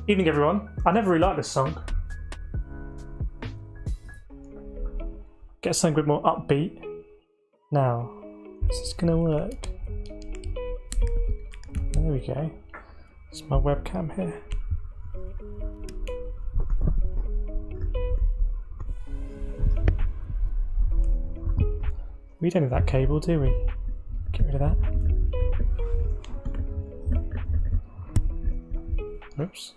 Evening everyone. I never really liked this song. Get something a bit more upbeat. Now, is this gonna work? There we go. It's my webcam here. We don't need that cable, do we? Get rid of that. Oops.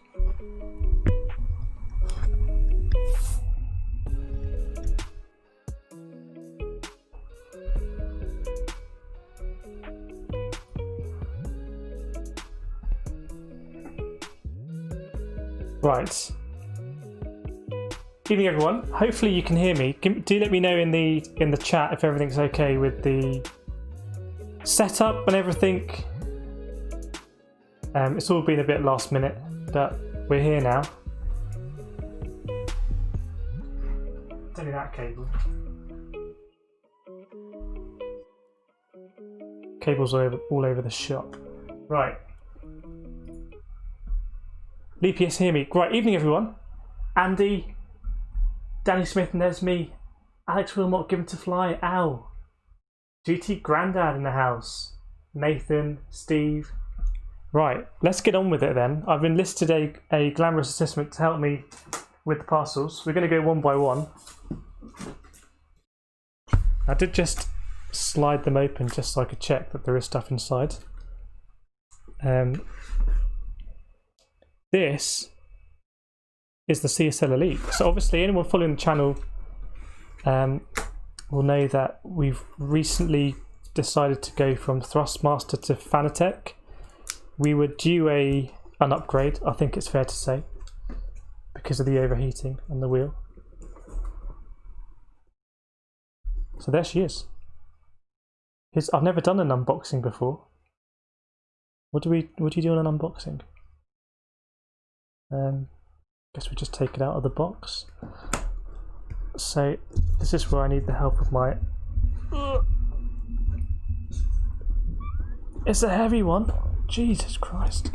Right. Evening everyone. Hopefully you can hear me. Do let me know in the chat if everything's okay with the setup and everything. It's all been a bit last minute, but we're here now. Don't need that cable. Cables all over the shop. Right. Leapius, hear me. Right, evening everyone. Andy, Danny Smith, and there's me. Alex Wilmot, given to fly. Ow. GT Grandad in the house. Nathan, Steve. Right, let's get on with it then. I've enlisted a glamorous assistant to help me with the parcels. We're going to go one by one. I did just slide them open just so I could check that there is stuff inside. This is the CSL Elite. So obviously anyone following the channel will know that we've recently decided to go from Thrustmaster to FANATEC. We were due an upgrade, I think it's fair to say, because of the overheating on the wheel. So there she is. I've never done an unboxing before. What do you do on an unboxing? Guess we just take it out of the box. So this is where I need the help of my. It's a heavy one. Jesus Christ.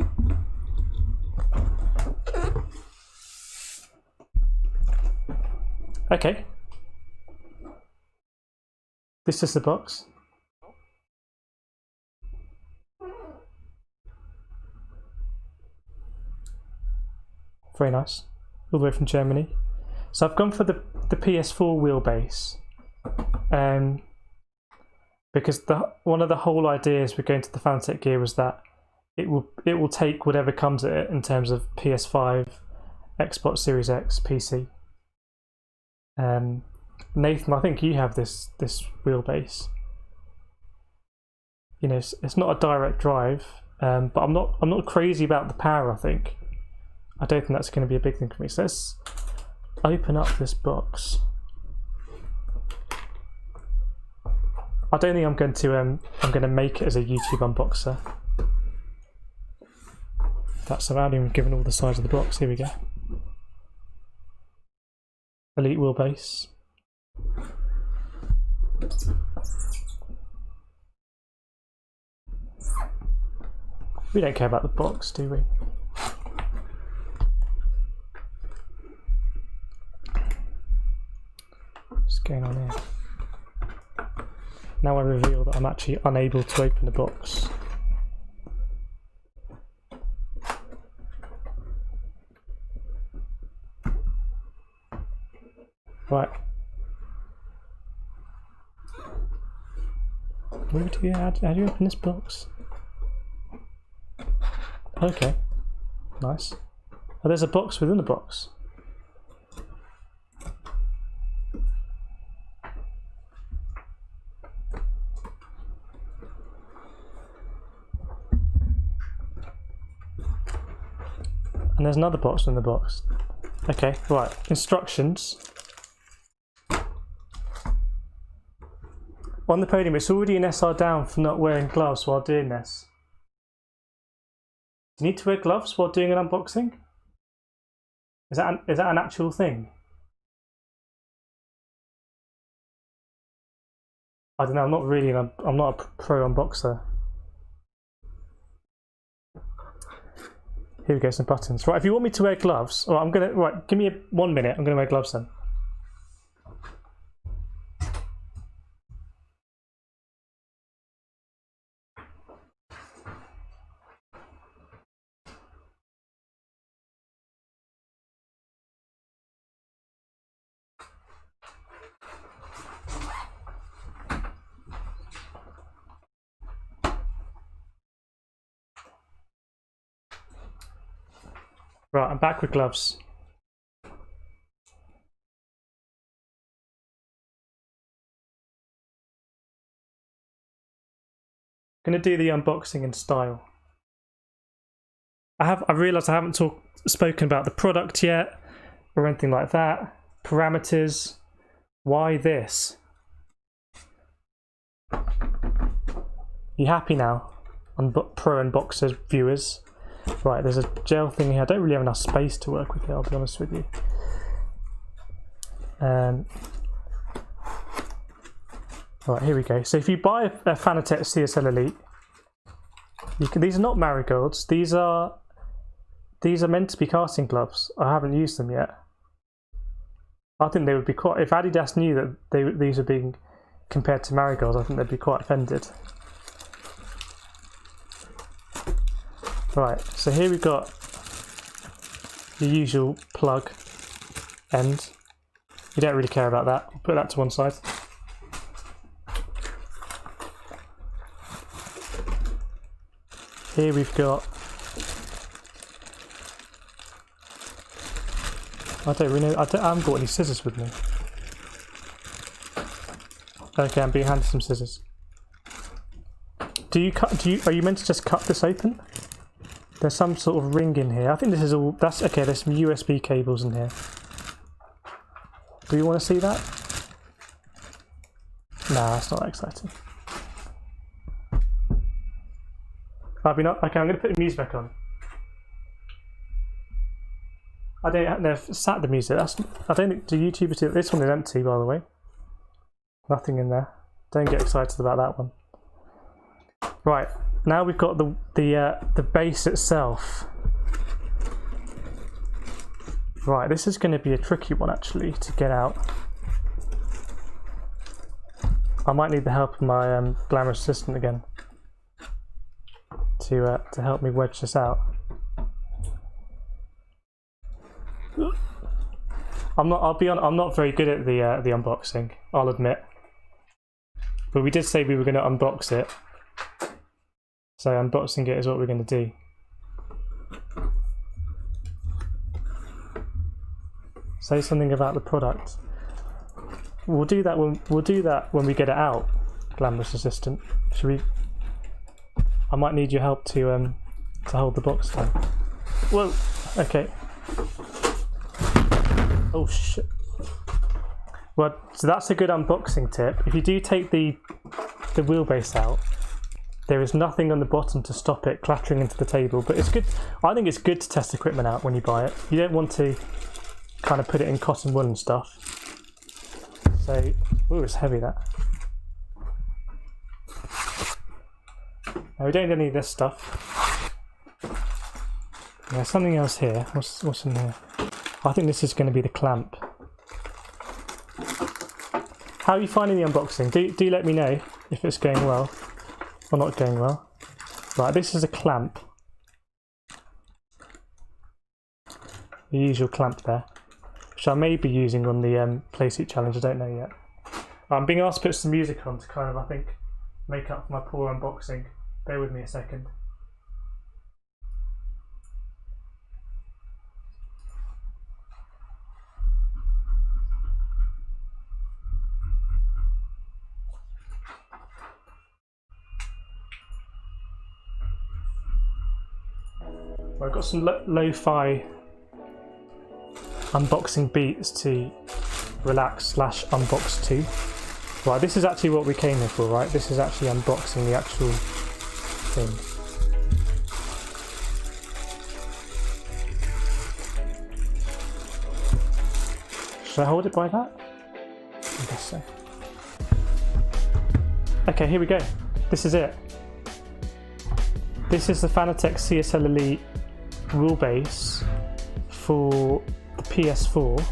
Okay. This is the box. Very nice. All the way from Germany. So I've gone for the PS4 wheelbase. Because one of the whole ideas with going to the FANATEC gear was that it will take whatever comes at it in terms of PS5, Xbox Series X, PC. Nathan, I think you have this wheelbase. You know, it's not a direct drive, but I'm not crazy about the power. I don't think that's going to be a big thing for me. So let's open up this box. I don't think I'm going to make it as a YouTube unboxer. That's about even given all the size of the box. Here we go. Elite wheelbase. We don't care about the box, do we? What's going on here? Now I reveal that I'm actually unable to open the box. Right. How do you open this box? Okay. Nice. Oh, there's a box within the box. And there's another box in the box. Okay, right. Instructions. On the podium, it's already an SR down for not wearing gloves while doing this. Do you need to wear gloves while doing an unboxing? Is that an actual thing? I don't know. I'm not really. I'm not a pro unboxer. Here we go, some buttons. Right, if you want me to wear gloves, or I'm gonna, right, give me 1 minute, I'm gonna wear gloves then. Right, I'm back with gloves. Gonna do the unboxing in style. I realised I haven't spoken about the product yet or anything like that. Parameters. Why this? You happy now? Pro Unboxer viewers. Right, there's a gel thing here. I don't really have enough space to work with here, I'll be honest with you. Right, here we go. So if you buy a FANATEC CSL Elite, these are not marigolds. These are meant to be casting gloves. I haven't used them yet. I think they would be quite. If Adidas knew that these are being compared to marigolds, I think they'd be quite offended. Right, so here we've got the usual plug end. You don't really care about that. I'll put that to one side. Here we've got, I don't really know, I haven't got any scissors with me. Okay, I'm being handed some scissors. Are you meant to just cut this open? There's some sort of ring in here. I think this is all, that's, okay, there's some USB cables in here. Do you want to see that? Nah, that's not that exciting. Okay, I'm going to put the music back on. I don't know if sat the music. I don't think, do YouTubers do that? This one is empty, by the way. Nothing in there. Don't get excited about that one. Right, now we've got the base itself. Right, this is going to be a tricky one actually to get out. I might need the help of my glamorous assistant again to help me wedge this out. I'm not very good at the unboxing, I'll admit. But we did say we were going to unbox it. So unboxing it is what we're going to do. Say something about the product. We'll do that when we get it out, glamorous assistant. Should we? I might need your help to hold the box down. Whoa. Okay. Oh shit. Well, so that's a good unboxing tip. If you do take the wheelbase out, there is nothing on the bottom to stop it clattering into the table. But it's good. I think it's good to test equipment out when you buy it. You don't want to kind of put it in cotton wool and stuff. So, ooh, it's heavy that. Now we don't need any of this stuff. There's something else here. What's in here? I think this is going to be the clamp. How are you finding the unboxing? Do let me know if it's going well or not going well. Right, this is a clamp. The usual clamp there, which I may be using on the Playseat challenge. I don't know yet. I'm being asked to put some music on to kind of, I think, make up for my poor unboxing. Bear with me a second. I've got some lo-fi unboxing beats to relax / unbox to. Right, this is actually what we came here for, right? This is actually unboxing the actual thing. Should I hold it by that? I guess so. Okay, here we go. This is it. This is the FANATEC CSL Elite wheelbase for the PS4.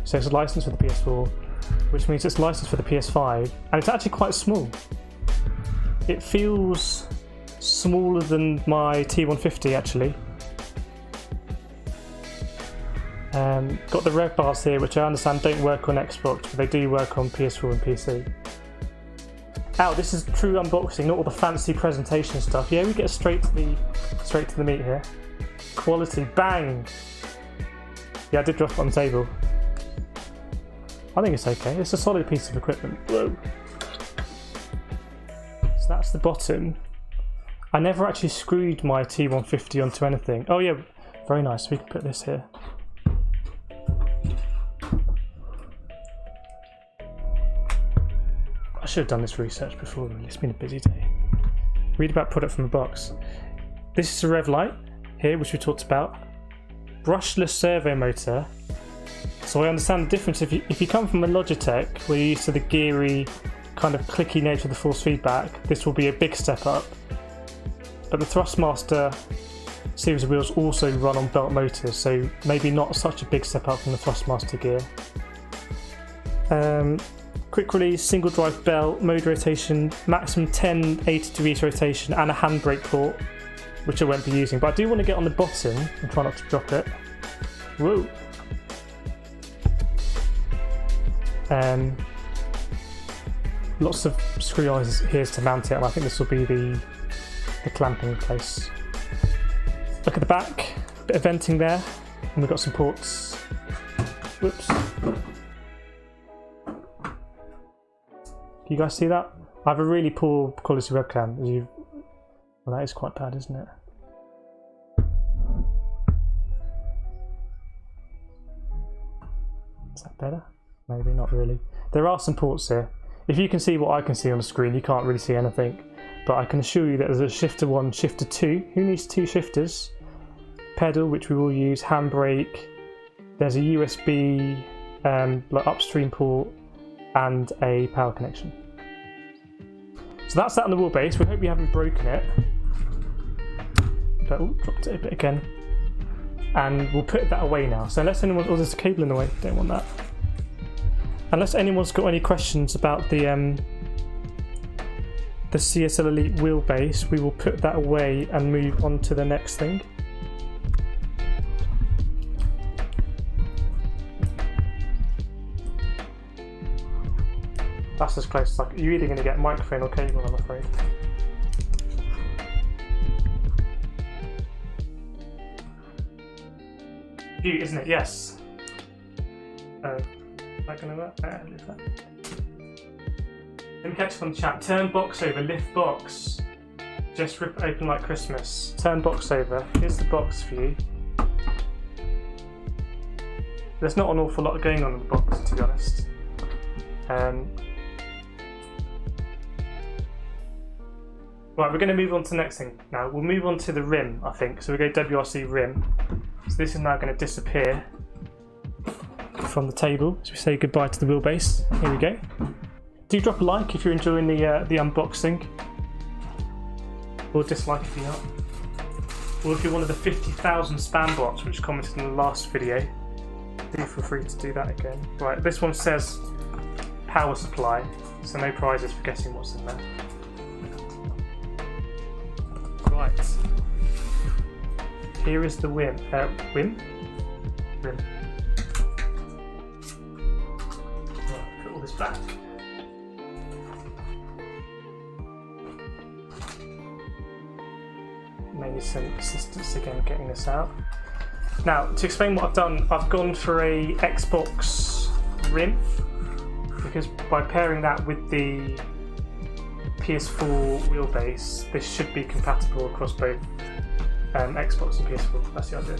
So it's a license for the PS4, which means it's licensed for the PS5, and it's actually quite small. It feels smaller than my T150 actually. Got the rev bars here, which I understand don't work on Xbox, but they do work on PS4 and PC. Ow, this is true unboxing, not all the fancy presentation stuff. Yeah, we get straight to the meat here. Quality, bang! Yeah, I did drop it on the table. I think it's okay. It's a solid piece of equipment. Whoa. So that's the bottom. I never actually screwed my T150 onto anything. Oh yeah, very nice. We can put this here. I should have done this research before, really. It's been a busy day. Read about product from a box. This is a rev light here, which we talked about. Brushless servo motor. So I understand the difference. If you come from a Logitech, where you're used to the geary, kind of clicky nature of the force feedback, this will be a big step up. But the Thrustmaster series of wheels also run on belt motors, so maybe not such a big step up from the Thrustmaster gear. Quick release, single drive belt, mode rotation, maximum 10 80 degrees rotation, and a handbrake port, which I won't be using. But I do want to get on the bottom and try not to drop it. Whoa! Lots of screw eyes here to mount it, and I think this will be the clamping place. Look at the back, bit of venting there, and we've got some ports. Whoops. Can you guys see that? I have a really poor quality webcam. Well, that is quite bad, isn't it? Is that better? Maybe not really. There are some ports here. If you can see what I can see on the screen, you can't really see anything. But I can assure you that there's a shifter 1, shifter 2. Who needs 2 shifters? Pedal, which we will use, handbrake. There's a USB like upstream port and a power connection. So that's that on the wheelbase. We hope you haven't broken it. But dropped it a bit again. And we'll put that away now. So unless anyone, there's a cable in the way. Don't want that. Unless anyone's got any questions about the CSL Elite wheelbase, we will put that away and move on to the next thing. That's as close as you're either going to get microphone or cable, I'm afraid. View, isn't it? Yes. Is that going to work? Leave that. Let me catch up on the chat. Turn box over, lift box. Just rip it open like Christmas. Turn box over. Here's the box for you. There's not an awful lot going on in the box, to be honest. Right, we're going to move on to the next thing now. We'll move on to the rim, I think. So we go WRC rim. So this is now going to disappear from the table. So we say goodbye to the wheelbase. Here we go. Do drop a like if you're enjoying the unboxing. Or dislike if you're not. Or if you're one of the 50,000 spam bots which commented in the last video, do feel free to do that again. Right, this one says power supply, so no prizes for guessing what's in there. Right. Here is the rim. Rim? Rim. Right, put all this back. Maybe some assistance again getting this out. Now, to explain what I've done, I've gone for a Xbox rim, because by pairing that with the PS4 wheelbase, this should be compatible across both Xbox and PS4. That's the idea.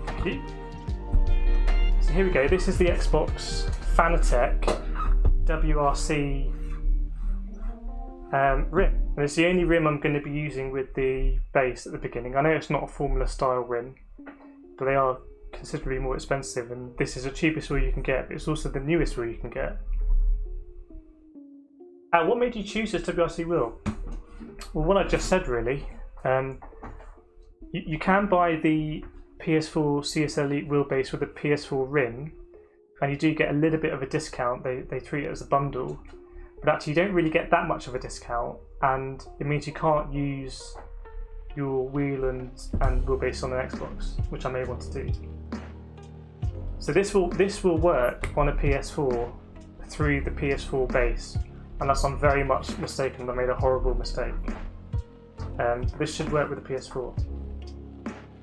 Thank you. So here we go. This is the Xbox FANATEC WRC rim, and it's the only rim I'm going to be using with the base at the beginning. I know it's not a Formula style rim, but they are considerably more expensive, and this is the cheapest wheel you can get, but it's also the newest wheel you can get. What made you choose this WRC wheel? Well, what I just said really. You can buy the PS4 CSL Elite wheelbase with the PS4 rim, and you do get a little bit of a discount. They treat it as a bundle, but actually you don't really get that much of a discount, and it means you can't use your wheel and wheelbase on an Xbox, which I may want to do. So this will work on a PS4 through the PS4 base, unless I'm very much mistaken. I made a horrible mistake. This should work with the PS4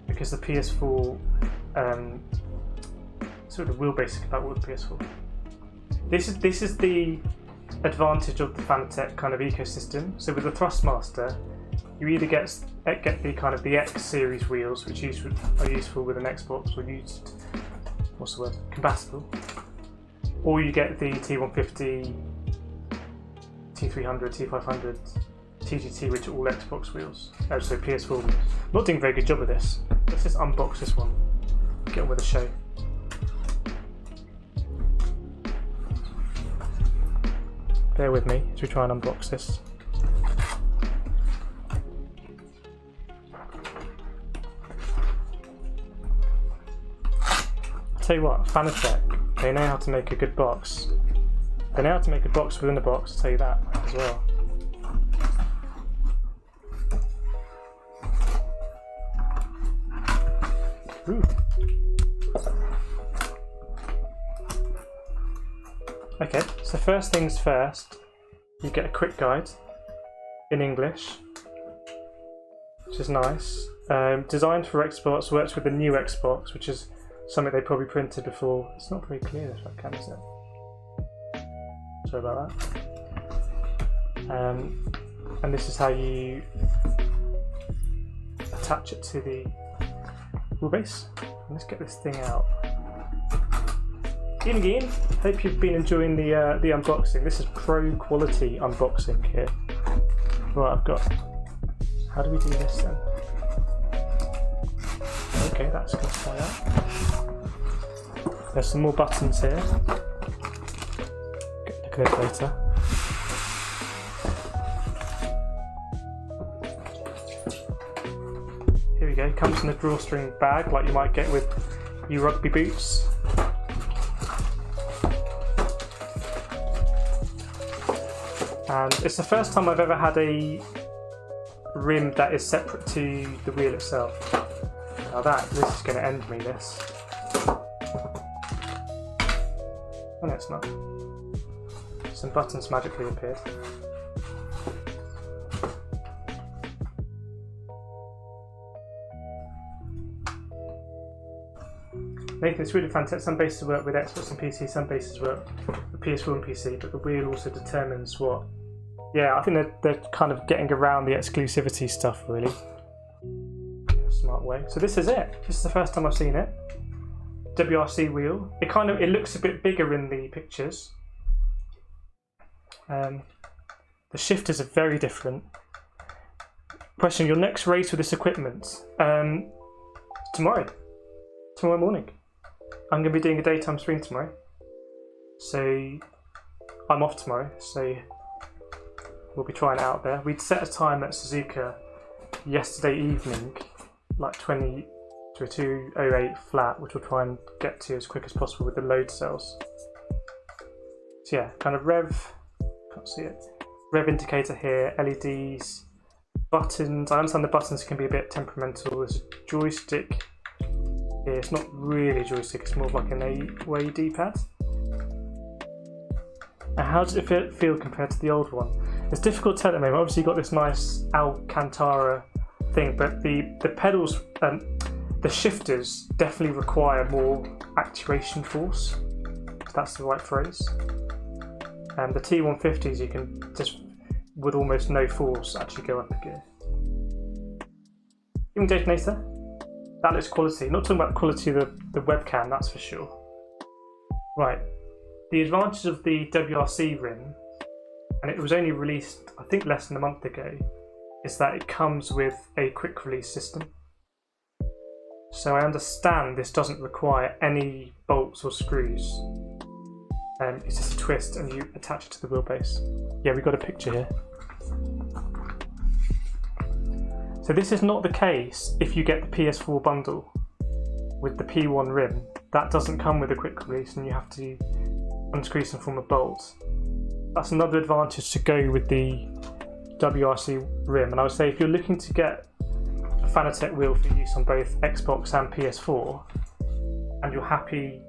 because the PS4 sort of wheelbase is compatible with the PS4. This is the advantage of the FANATEC kind of ecosystem. So with the Thrustmaster, you either get the kind of the X series wheels, which are useful with an Xbox, or used, what's the word, compatible, or you get the T150, T300, T500, TGT, which are all Xbox wheels, so PS4 wheels. Not doing a very good job of this. Let's just unbox this one, get on with the show. Bear with me as we try and unbox this. I'll tell you what, FANATEC, they know how to make a good box. They know how to make a box within a box, I'll tell you that as well. Ooh. Okay, so first things first, you get a quick guide in English, which is nice. Designed for Xbox, works with the new Xbox, which is something they probably printed before. It's not very clear if I can, is it? Sorry about that. And this is how you attach it to the wheelbase. Let's get this thing out. Ian again, hope you've been enjoying the unboxing. This is pro quality unboxing here. Right, I've got. How do we do this then? Okay, that's going to fly out. There's some more buttons here. Look at it later. Here we go. Comes in a drawstring bag, like you might get with your rugby boots. And it's the first time I've ever had a rim that is separate to the wheel itself. Now this is going to end me, this. Oh no, it's not. Some buttons magically appeared. Nathan, it's really fantastic. Some bases work with Xbox and PC, some bases work with PS4 and PC, but the wheel also determines what. Yeah, I think they're kind of getting around the exclusivity stuff, really. In a smart way. So this is it. This is the first time I've seen it. WRC wheel. It looks a bit bigger in the pictures. The shifters are very different. Question: your next race with this equipment? Tomorrow morning. I'm going to be doing a daytime stream tomorrow. So I'm off tomorrow. So we'll be trying it out there. We'd set a time at Suzuka yesterday evening, like 20 to a 2:08 flat, which we'll try and get to as quick as possible with the load cells. So yeah, kind of can't see it. Rev indicator here, LEDs, buttons. I understand the buttons can be a bit temperamental. There's a joystick here. It's not really a joystick, it's more of like an 8-way D-pad. And how does it feel compared to the old one? It's difficult to tell at the moment. Obviously you've got this nice Alcantara thing, but the pedals, the shifters definitely require more actuation force, if that's the right phrase. And the T150s you can just, with almost no force, actually go up a gear. Even Detonator, that looks quality. Not talking about the quality of the webcam, that's for sure. Right, the advantage of the WRC rim, and it was only released I think less than a month ago, is that it comes with a quick release system. So I understand this doesn't require any bolts or screws. It's just a twist and you attach it to the wheelbase. Yeah, we've got a picture here. So this is not the case if you get the PS4 bundle with the P1 rim. That doesn't come with a quick release and you have to unscrew some form of bolt. That's another advantage to go with the WRC rim. And I would say if you're looking to get a FANATEC wheel for use on both Xbox and PS4, and you're happy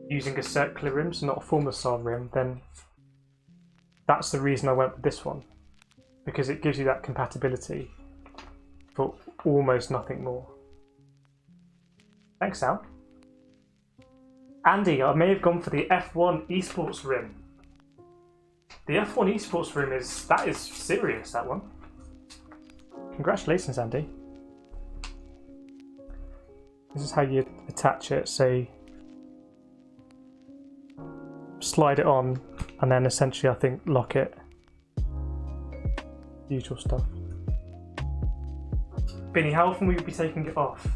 using a circular rim, so not a Formula style rim, then that's the reason I went with this one, because it gives you that compatibility for almost nothing more. Thanks, Al. Andy, I may have gone for the F1 esports rim. The F1 esports rim is serious, that one. Congratulations, Andy. This is how you attach it, so slide it on and then essentially I think lock it. Usual stuff. Binny, how often will you be taking it off?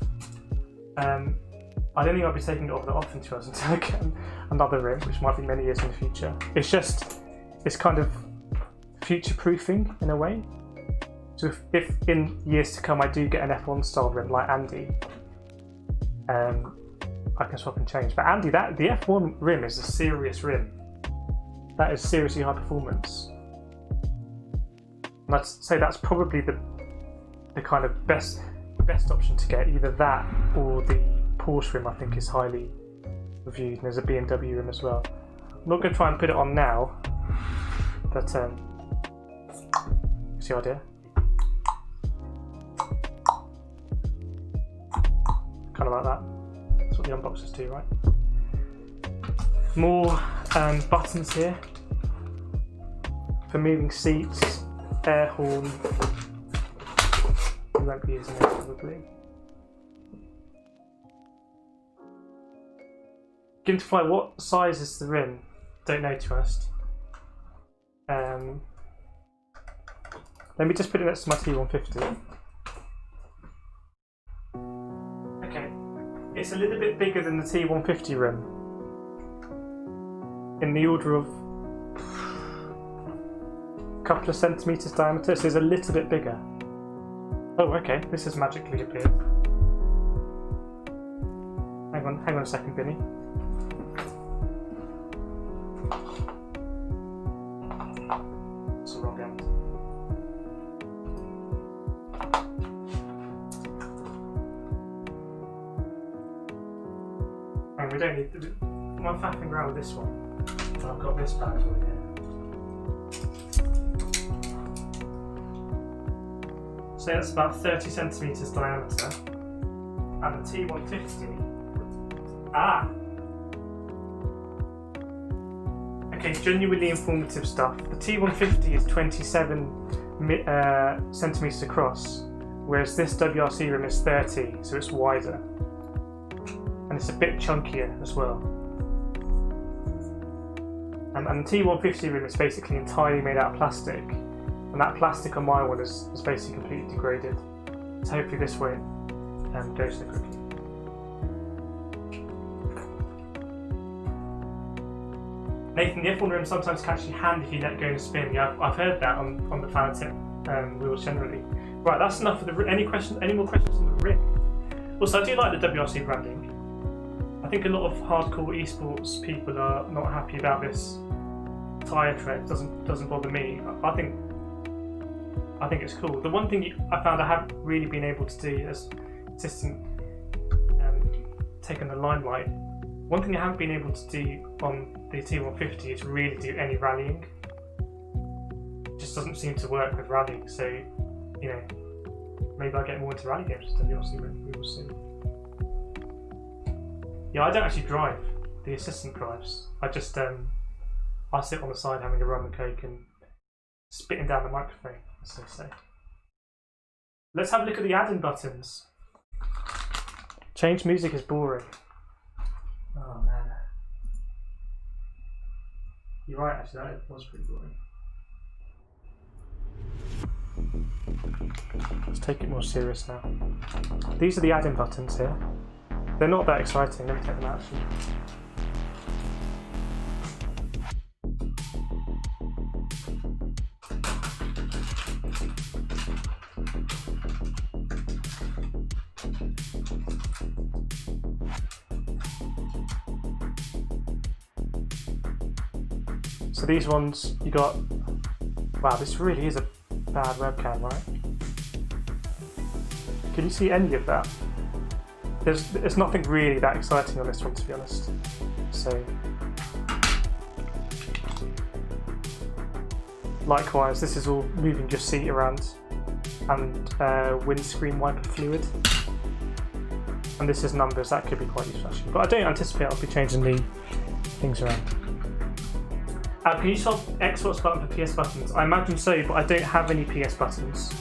I don't think I'll be taking it off that often to us until I get another rim, which might be many years in the future. It's kind of future-proofing in a way. So if in years to come I do get an F1 style rim like Andy, I can swap and change. But Andy, the F1 rim is a serious rim. That is seriously high performance. And I'd say that's probably the kind of best option to get. Either that or the Porsche rim, I think, is highly reviewed. And there's a BMW rim as well. I'm not going to try and put it on now, but see the idea? Kind of like that. That's what the unboxers do, right? More buttons here for moving seats, air horn. We won't be using it probably. Give to fly, what size is the rim? Don't know, to be honest. Let me just put it next to my T150. Okay, it's a little bit bigger than the T150 rim. In the order of a couple of centimetres diameter, so it's a little bit bigger. Oh, okay, this has magically appeared. Hang on a second, Vinny. It's the wrong end. And we don't need to do. I'm faffing around with this one. And I've got this bad boy here. So that's about 30 centimetres diameter. And the T150. Okay, genuinely informative stuff. The T150 is 27 centimetres across, whereas this WRC rim is 30, so it's wider. And it's a bit chunkier as well. And the T150 rim is basically entirely made out of plastic, and that plastic on my one is basically completely degraded. So hopefully this won't go so quickly. Nathan, the F1 rim sometimes can actually hand if you let go and spin. Yeah, I've heard that on the FANATEC wheels generally. Right, that's enough for the. Any more questions on the rim? Also, I do like the WRC branding. I think a lot of hardcore esports people are not happy about this tyre tread. Doesn't bother me. I think it's cool. The one thing I found I haven't really been able to do as assistant taking the limelight. One thing I haven't been able to do on the T150 is really do any rallying. It just doesn't seem to work with rallying, so you know, maybe I'll get more into rally games with WRC rim, we will see. Yeah, I don't actually drive, the assistant drives. I just I sit on the side having a rum and coke and spitting down the microphone, as they say. Let's have a look at the add-in buttons. Change music is boring. Oh man. You're right, actually, that was pretty boring. Let's take it more serious now. These are the add-in buttons here. They're not that exciting, let me take them out actually. So these ones you got. Wow, this really is a bad webcam, right? Can you see any of that? There's nothing really that exciting on this one, to be honest. So, likewise, this is all moving your seat around and windscreen wiper fluid. And this is numbers, that could be quite useful actually. But I don't anticipate I'll be changing the things around. Can you swap Xbox button for PS buttons? I imagine so, but I don't have any PS buttons.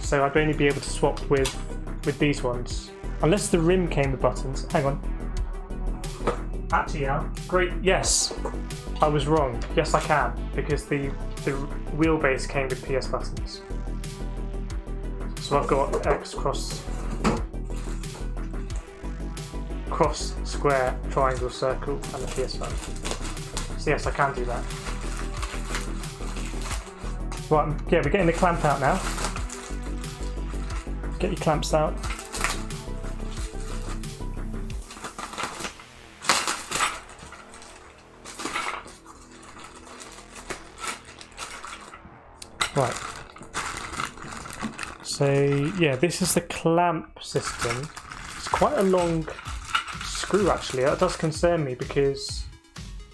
So I'd only be able to swap with these ones. Unless the rim came with buttons. Hang on. Actually, yeah. Great, yes. I was wrong. Yes, I can, because the wheelbase came with PS buttons. So I've got X, cross, square, triangle, circle, and the PS button. So yes, I can do that. Right, yeah, we're getting the clamp out now. Get your clamps out. Right. So yeah, this is the clamp system. It's quite a long screw actually. That does concern me because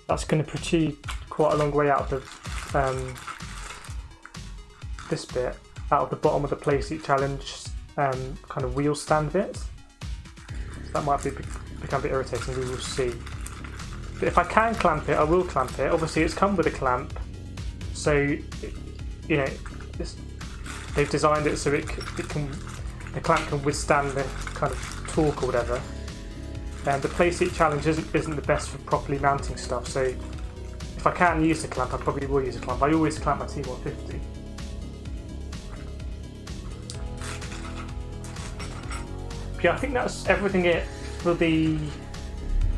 that's going to protrude quite a long way out of this bit, out of the bottom of the Playseat Challenge kind of wheel stand bit. So that might become a bit irritating, we will see. But if I can clamp it, I will clamp it. Obviously it's come with a clamp, so you know, they've designed it so the clamp can withstand the kind of torque or whatever. And the Playseat Challenge isn't the best for properly mounting stuff, so if I can use the clamp, I probably will use a clamp. I always clamp my T150. But yeah, I think that's everything it for the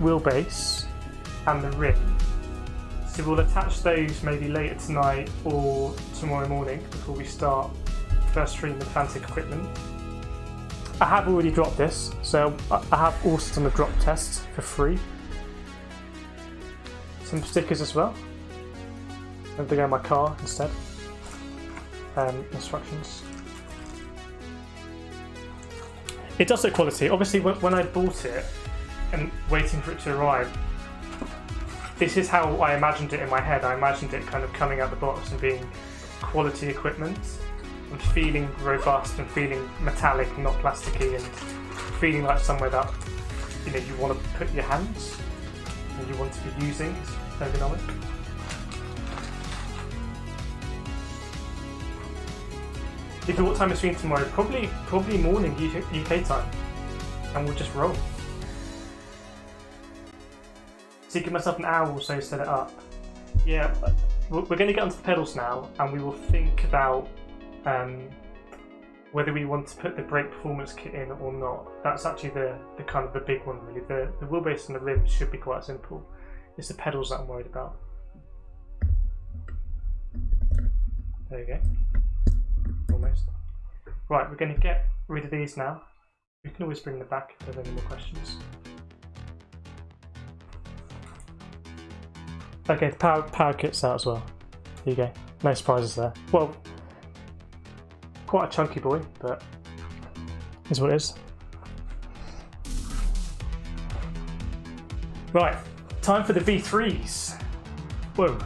wheelbase and the rim. So we'll attach those maybe later tonight or tomorrow morning before we start first stream with FANATEC equipment. I have already dropped this, so I have also done a drop test for free. Some stickers as well. I'm going to go in my car instead. Instructions. It does look quality. Obviously, when I bought it and waiting for it to arrive, this is how I imagined it in my head. I imagined it kind of coming out the box and being quality equipment and feeling robust and feeling metallic and not plasticky and feeling like somewhere that you want to put your hands and you want to be using. It's ergonomic. Either what time is stream tomorrow? Probably morning UK time, and we'll just roll. So give myself an hour or so to set it up. Yeah, we're going to get onto the pedals now, and we will think about whether we want to put the brake performance kit in or not. That's actually the kind of the big one really. The wheelbase and the rim should be quite simple. It's the pedals that I'm worried about. There you go. Almost. Right, we're going to get rid of these now. We can always bring them back if there's any more questions. Okay, the power kit's out as well. There you go. No surprises there. Well, quite a chunky boy, but is what it is. Right, time for the V3s. Whoa.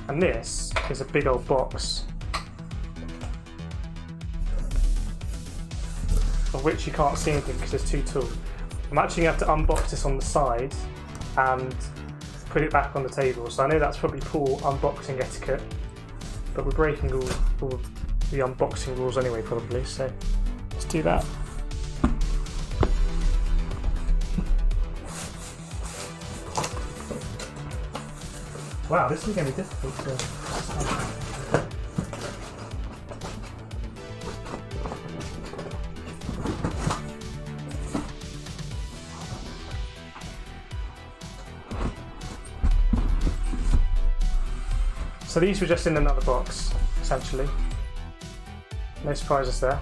And this is a big old box of which you can't see anything because it's too tall. I'm actually going to have to unbox this on the side and put it back on the table. So I know that's probably poor unboxing etiquette, but we're breaking all the unboxing rules anyway probably, so let's do that. Wow, this is going to be difficult to... So these were just in another box, essentially. No surprises there.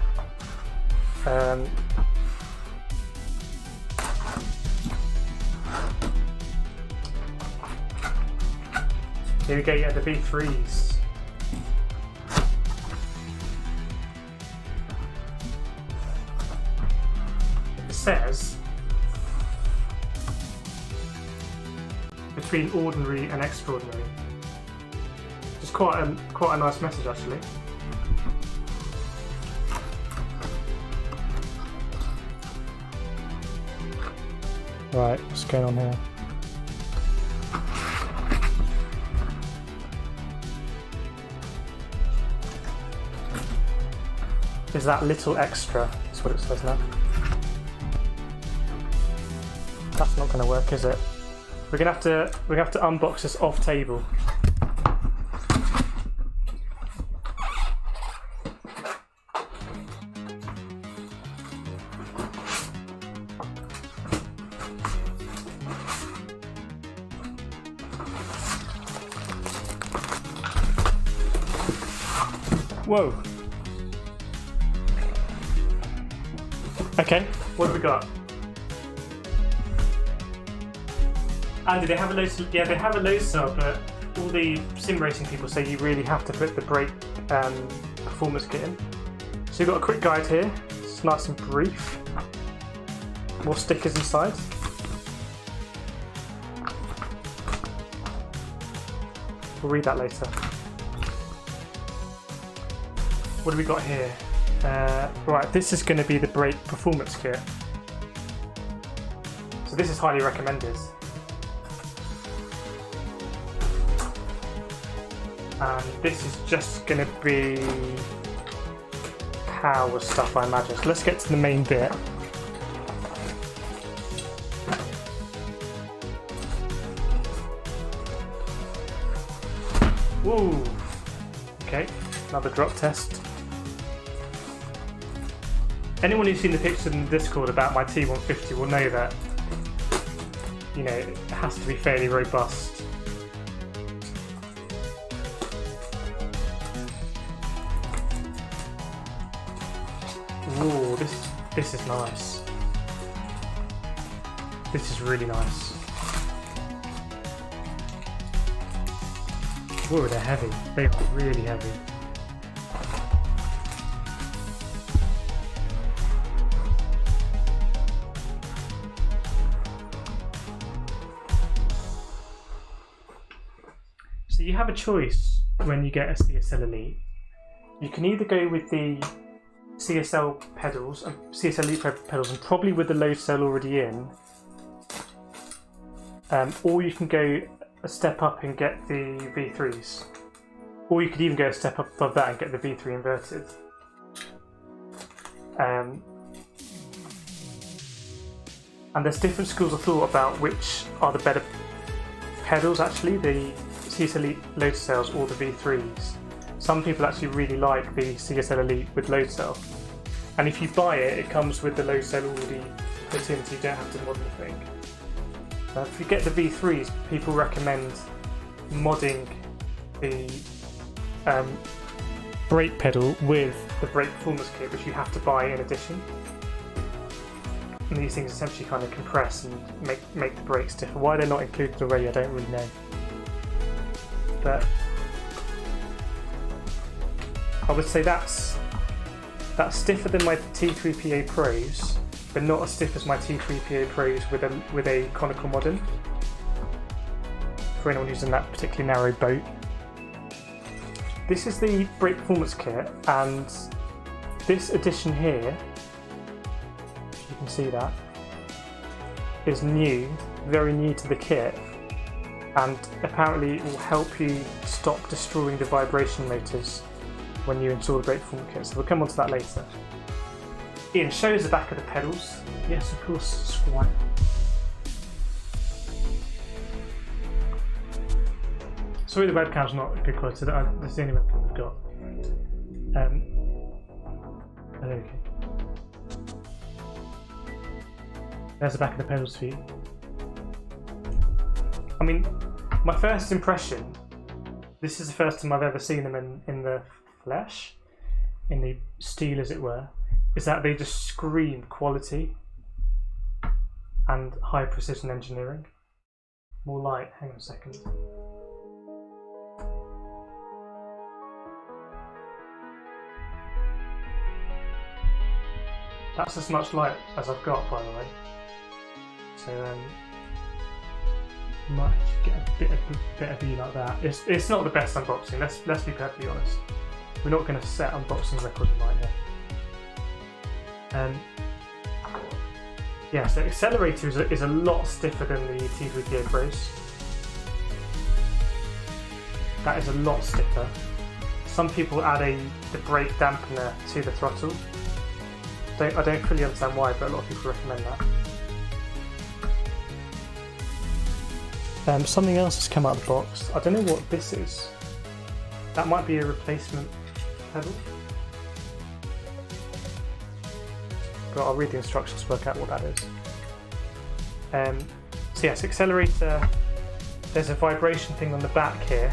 Here we go, yeah, the V3s. It says between ordinary and extraordinary. It's quite a nice message actually. Right, what's going on here? Is that little extra? That's what it says now. That's not going to work, is it? We're gonna have to unbox this off table. Whoa. Okay, what have we got? Andy, they have a low cell, yeah, they have a low cell, but all the sim racing people say you really have to put the brake performance kit in. So you've got a quick guide here. It's nice and brief. More stickers inside. We'll read that later. What do we got here? Right, this is going to be the brake performance kit. So this is highly recommended. And this is just going to be power stuff, I imagine. So let's get to the main bit. Woo! Okay, another drop test. Anyone who's seen the pictures in the Discord about my T150 will know that, you know, it has to be fairly robust. Ooh, this is nice. This is really nice. Ooh, they're heavy. They are really heavy. So you have a choice when you get a CSL Elite. You can either go with the CSL pedals, CSL Elite pedals, and probably with the load cell already in, or you can go a step up and get the V3s, or you could even go a step up above that and get the V3 inverted. And there's different schools of thought about which are the better pedals actually, the CSL Elite load cells or the V3s. Some people actually really like the CSL Elite with load cell, and if you buy it, it comes with the load cell already put in, so you don't have to mod anything. If you get the V3s, people recommend modding the brake pedal with the brake performance kit, which you have to buy in addition. And these things essentially kind of compress and make the brakes stiffer. Why they're not included already, I don't really know. But I would say that's stiffer than my T3PA Pros, but not as stiff as my T3PA Pros with a conical modern. For anyone who's in that particularly narrow boat. This is the brake performance kit, and this edition here, if you can see that, is new, very new to the kit, and apparently it will help you stop destroying the vibration motors when you install the brake performance kit, so we'll come on to that later. Ian, show us the back of the pedals. Yes, of course, Squire. Sorry the webcam's not good quality, that's the only webcam we've got. Okay. There's the back of the pedals for you. I mean, my first impression, this is the first time I've ever seen them in the flesh, in the steel as it were, is that they just scream quality and high precision engineering. More light, hang on a second. That's as much light as I've got, by the way. So might get a bit of view like that. It's not the best unboxing. Let's be perfectly honest. We're not going to set unboxing records right here. Yeah, so accelerator is a lot stiffer than the T3PO Pros. That is a lot stiffer. Some people add the brake dampener to the throttle. I don't fully understand why, but a lot of people recommend that. Something else has come out of the box. I don't know what this is. That might be a replacement pedal. But I'll read the instructions to work out what that is. So yes, accelerator, there's a vibration thing on the back here.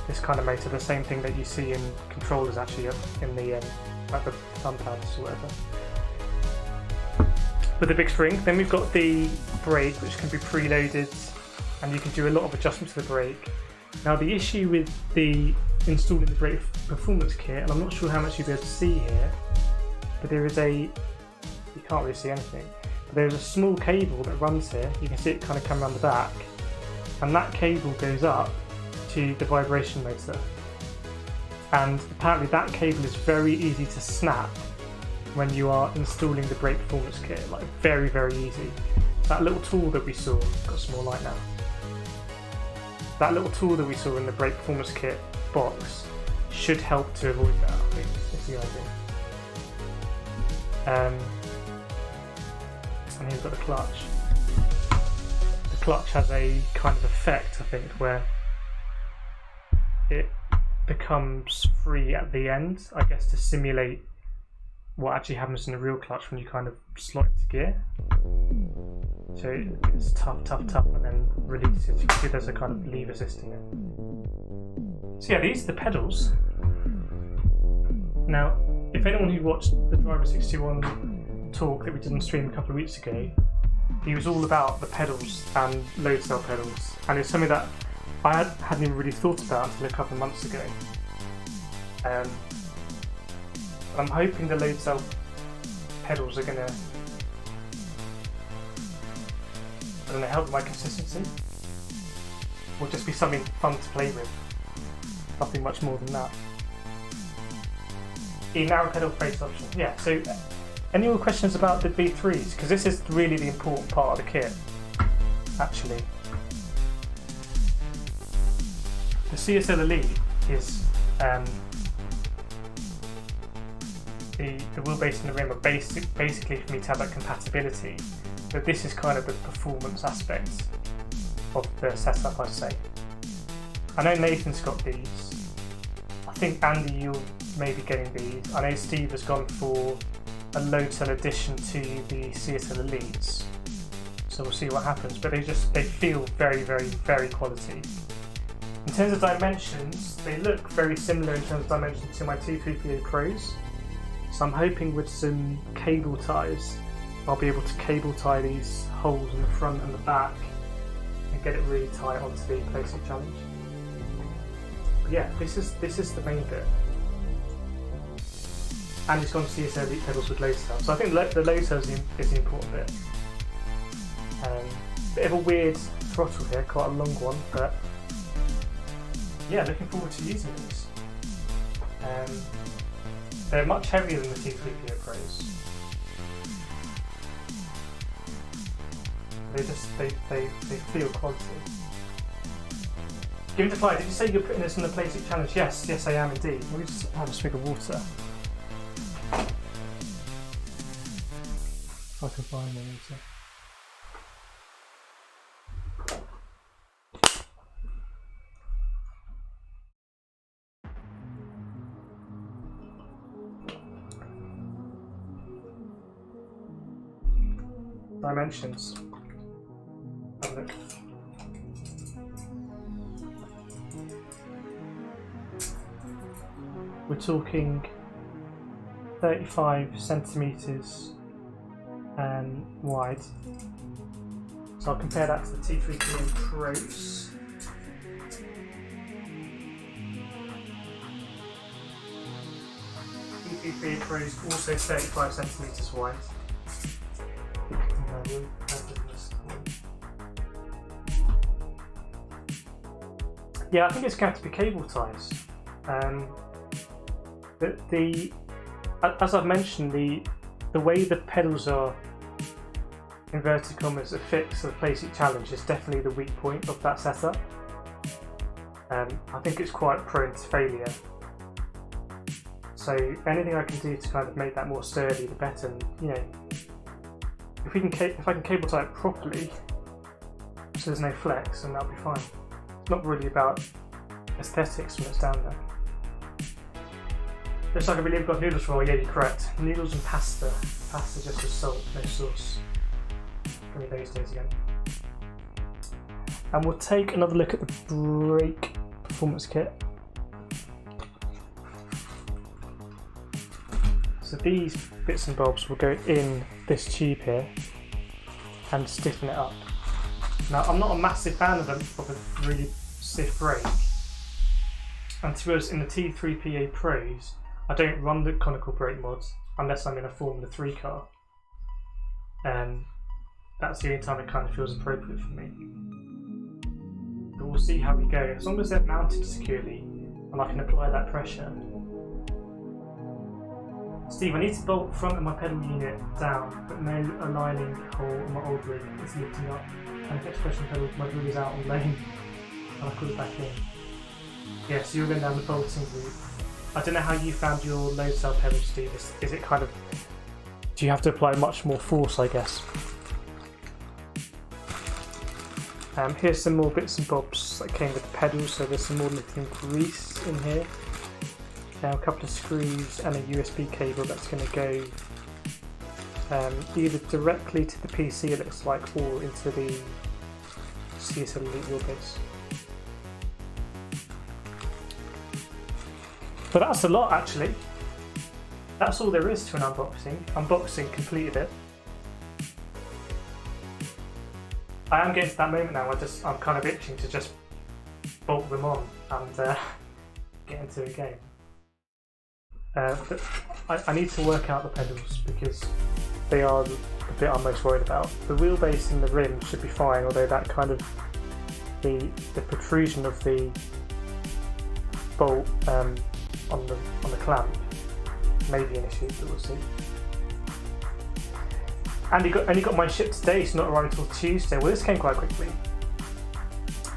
This kind of motor, the same thing that you see in controllers actually in the like the thumb pads or whatever. With the big spring. Then we've got the brake, which can be preloaded, and you can do a lot of adjustments to the brake. Now the issue with installing the brake performance kit, and I'm not sure how much you'll be able to see here, but there is you can't really see anything, but there's a small cable that runs here. You can see it kind of come around the back, and that cable goes up to the vibration motor, and apparently that cable is very easy to snap when you are installing the brake performance kit, like very easy. That little tool that we saw, got some more light now, that little tool that we saw in the brake performance kit box should help to avoid that, I think, is the idea. And here we've got the clutch. The clutch has a kind of effect, I think, where it becomes free at the end, I guess, to simulate what actually happens in a real clutch when you kind of slot into gear. So it's tough, and then releases. You can see there's a kind of lever assisting it. So yeah, these are the pedals. Now, if anyone who watched the Driver 61 talk that we did on stream a couple of weeks ago, he was all about the pedals and load cell pedals, and it's something that I hadn't even really thought about until a couple of months ago. I'm hoping the load cell pedals are going to, help my consistency, or just be something fun to play with. Nothing much more than that. Narrow pedal face option. Yeah, so any more questions about the V3s? Because this is really the important part of the kit, actually. The CSL Elite is the wheelbase and the rim are basically for me to have that compatibility, but this is kind of the performance aspect of the setup, I'd say. I know Nathan's got these. I think Andy, you'll maybe getting these. I know Steve has gone for a load cell addition to the CSL Elites, so we'll see what happens. But they feel very quality. In terms of dimensions, they look very similar in terms of dimensions to my T3PO Pros. So I'm hoping with some cable ties, I'll be able to cable tie these holes in the front and the back and get it really tight onto the Playseat challenge. But yeah, this is the main bit. And it's gone to CSL Elite pedals with load cell. So I think the load cell is the important bit. Bit of a weird throttle here, quite a long one, but yeah, looking forward to using these. They're much heavier than the T3PO Pros. They feel quality. Give it a fly. Did you say you're putting this in the Playseat challenge? Yes, I am indeed. Let me just have a swig of water. If I can find the water. Dimensions. Have a look. We're talking 35 centimeters wide. So I'll compare that to the T3PO Pros. T3PA Pro is also 35 centimeters wide. Yeah, I think it's going to be cable ties. As I've mentioned, the way the pedals are inverted commas affixed to the Playseat Challenge is definitely the weak point of that setup. I think it's quite prone to failure. So anything I can do to kind of make that more sturdy, the better. And, you know, if I can cable tie it properly, so there's no flex, then that'll be fine. It's not really about aesthetics when it's down there. Looks like I believe I've got noodles roll. Yeah, you're correct. Noodles and pasta. Pasta just with salt, no sauce. Give me those days again. And we'll take another look at the brake performance kit. So these bits and bobs will go in this tube here and stiffen it up. Now, I'm not a massive fan of a really stiff brake. And to us, in the T3PA Pros, I don't run the conical brake mods unless I'm in a Formula 3 car. That's the only time it kind of feels appropriate for me. But we'll see how we go. As long as they're mounted securely and I can apply that pressure. Steve, I need to bolt front of my pedal unit down, but no aligning hole on my old rig is lifting up. And if expression pedal, my drill is out on lane, and I put it back in. Yeah, so you're going down the bolting route. I don't know how you found your load cell pedal, Steve. Is it kind of... Do you have to apply much more force, I guess? Here's some more bits and bobs that came with the pedals. So there's some more lithium grease in here. A couple of screws and a USB cable that's going to go either directly to the PC, it looks like, or into the CSL Elite wheelbase. But that's a lot, actually. That's all there is to an unboxing. Unboxing completed it. I am getting to that moment now. I'm kind of itching to just bolt them on and get into a game. But I need to work out the pedals because they are the bit I'm most worried about. The wheelbase and the rim should be fine, although that kind of the protrusion of the bolt on the clamp may be an issue, but we'll see. And only got mine shipped today, so not arriving until Tuesday. Well, this came quite quickly.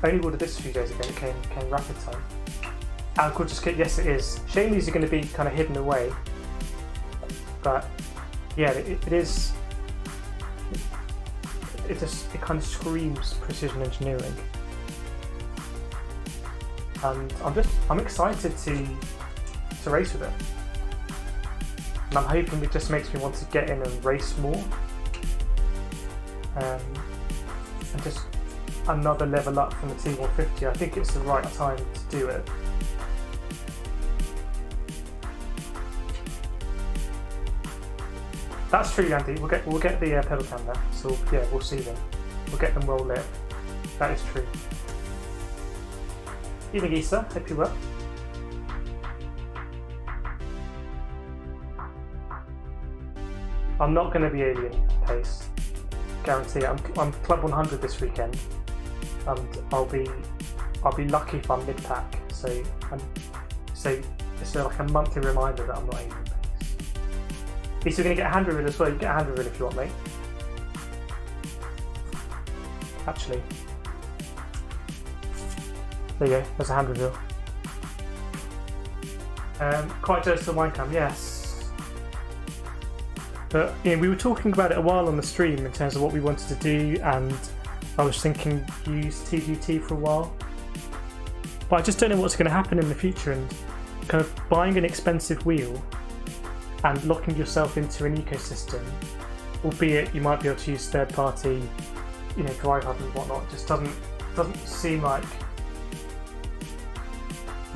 I only ordered this a few days ago. It came rapid time. And gorgeous kit, yes it is. Shame these are going to be kind of hidden away, but yeah, it is. It kind of screams precision engineering, and I'm excited to race with it, and I'm hoping it just makes me want to get in and race more, and just another level up from the T150. I think it's the right time to do it. That's true, Andy. We'll get the pedal cam there. So yeah, we'll see them. We'll get them well lit. That is true. Evening, Issa. Hope you're well. I'm not going to be alien pace. Guarantee. I'm Club 100 this weekend, and I'll be lucky if I'm mid pack. So it's like a monthly reminder that I'm not alien. At least you're going to get a hand reveal as well. You can get a hand reveal if you want, mate. Actually. There you go, there's a hand reveal. Quite jealous of the wine cam, yes. But yeah, we were talking about it a while on the stream in terms of what we wanted to do, and I was thinking use TGT for a while. But I just don't know what's going to happen in the future, and kind of buying an expensive wheel and locking yourself into an ecosystem, albeit you might be able to use third-party, drive hub and whatnot, just doesn't seem like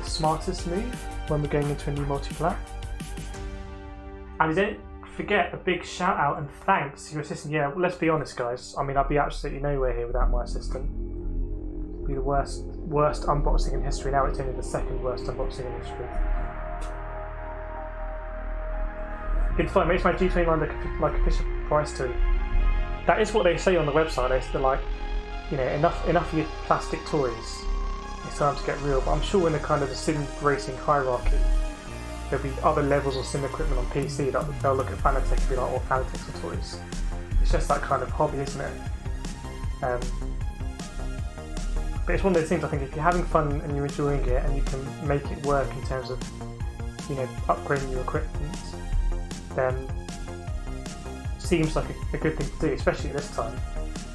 the smartest move when we're going into a new multi-plat. And don't forget a big shout out and thanks to your assistant. Yeah, well, let's be honest, guys. I mean, I'd be absolutely nowhere here without my assistant. It'd be the worst unboxing in history. Now it's only the second worst unboxing in history. It's fine, makes my G29 like a Fisher Price toy. That is what they say on the website. They're like, you know, enough of your plastic toys. It's time to get real. But I'm sure in the kind of the sim racing hierarchy, there'll be other levels of sim equipment on PC that they'll look at FANATEC and be like, oh, FANATEC's for toys. It's just that kind of hobby, isn't it? But it's one of those things, I think, if you're having fun and you're enjoying it and you can make it work in terms of, you know, upgrading your equipment, then it seems like a good thing to do, especially at this time,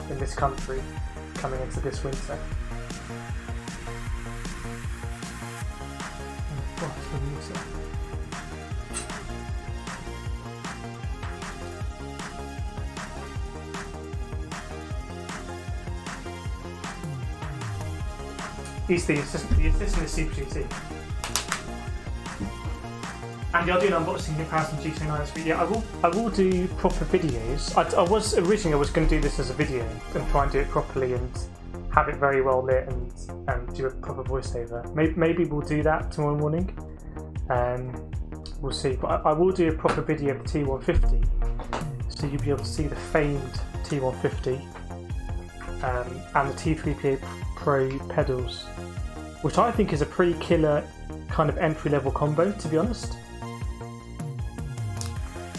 in this country, coming into this winter. The assistant is Super GT. And I'll do an unboxing comparison G29 this week. Yeah, I will do proper videos. I was originally going to do this as a video and try and do it properly and have it very well lit and do a proper voiceover. Maybe we'll do that tomorrow morning. We'll see. But I will do a proper video of the T150, so you'll be able to see the famed T150 and the T3PA Pro pedals, which I think is a pretty killer kind of entry-level combo, to be honest.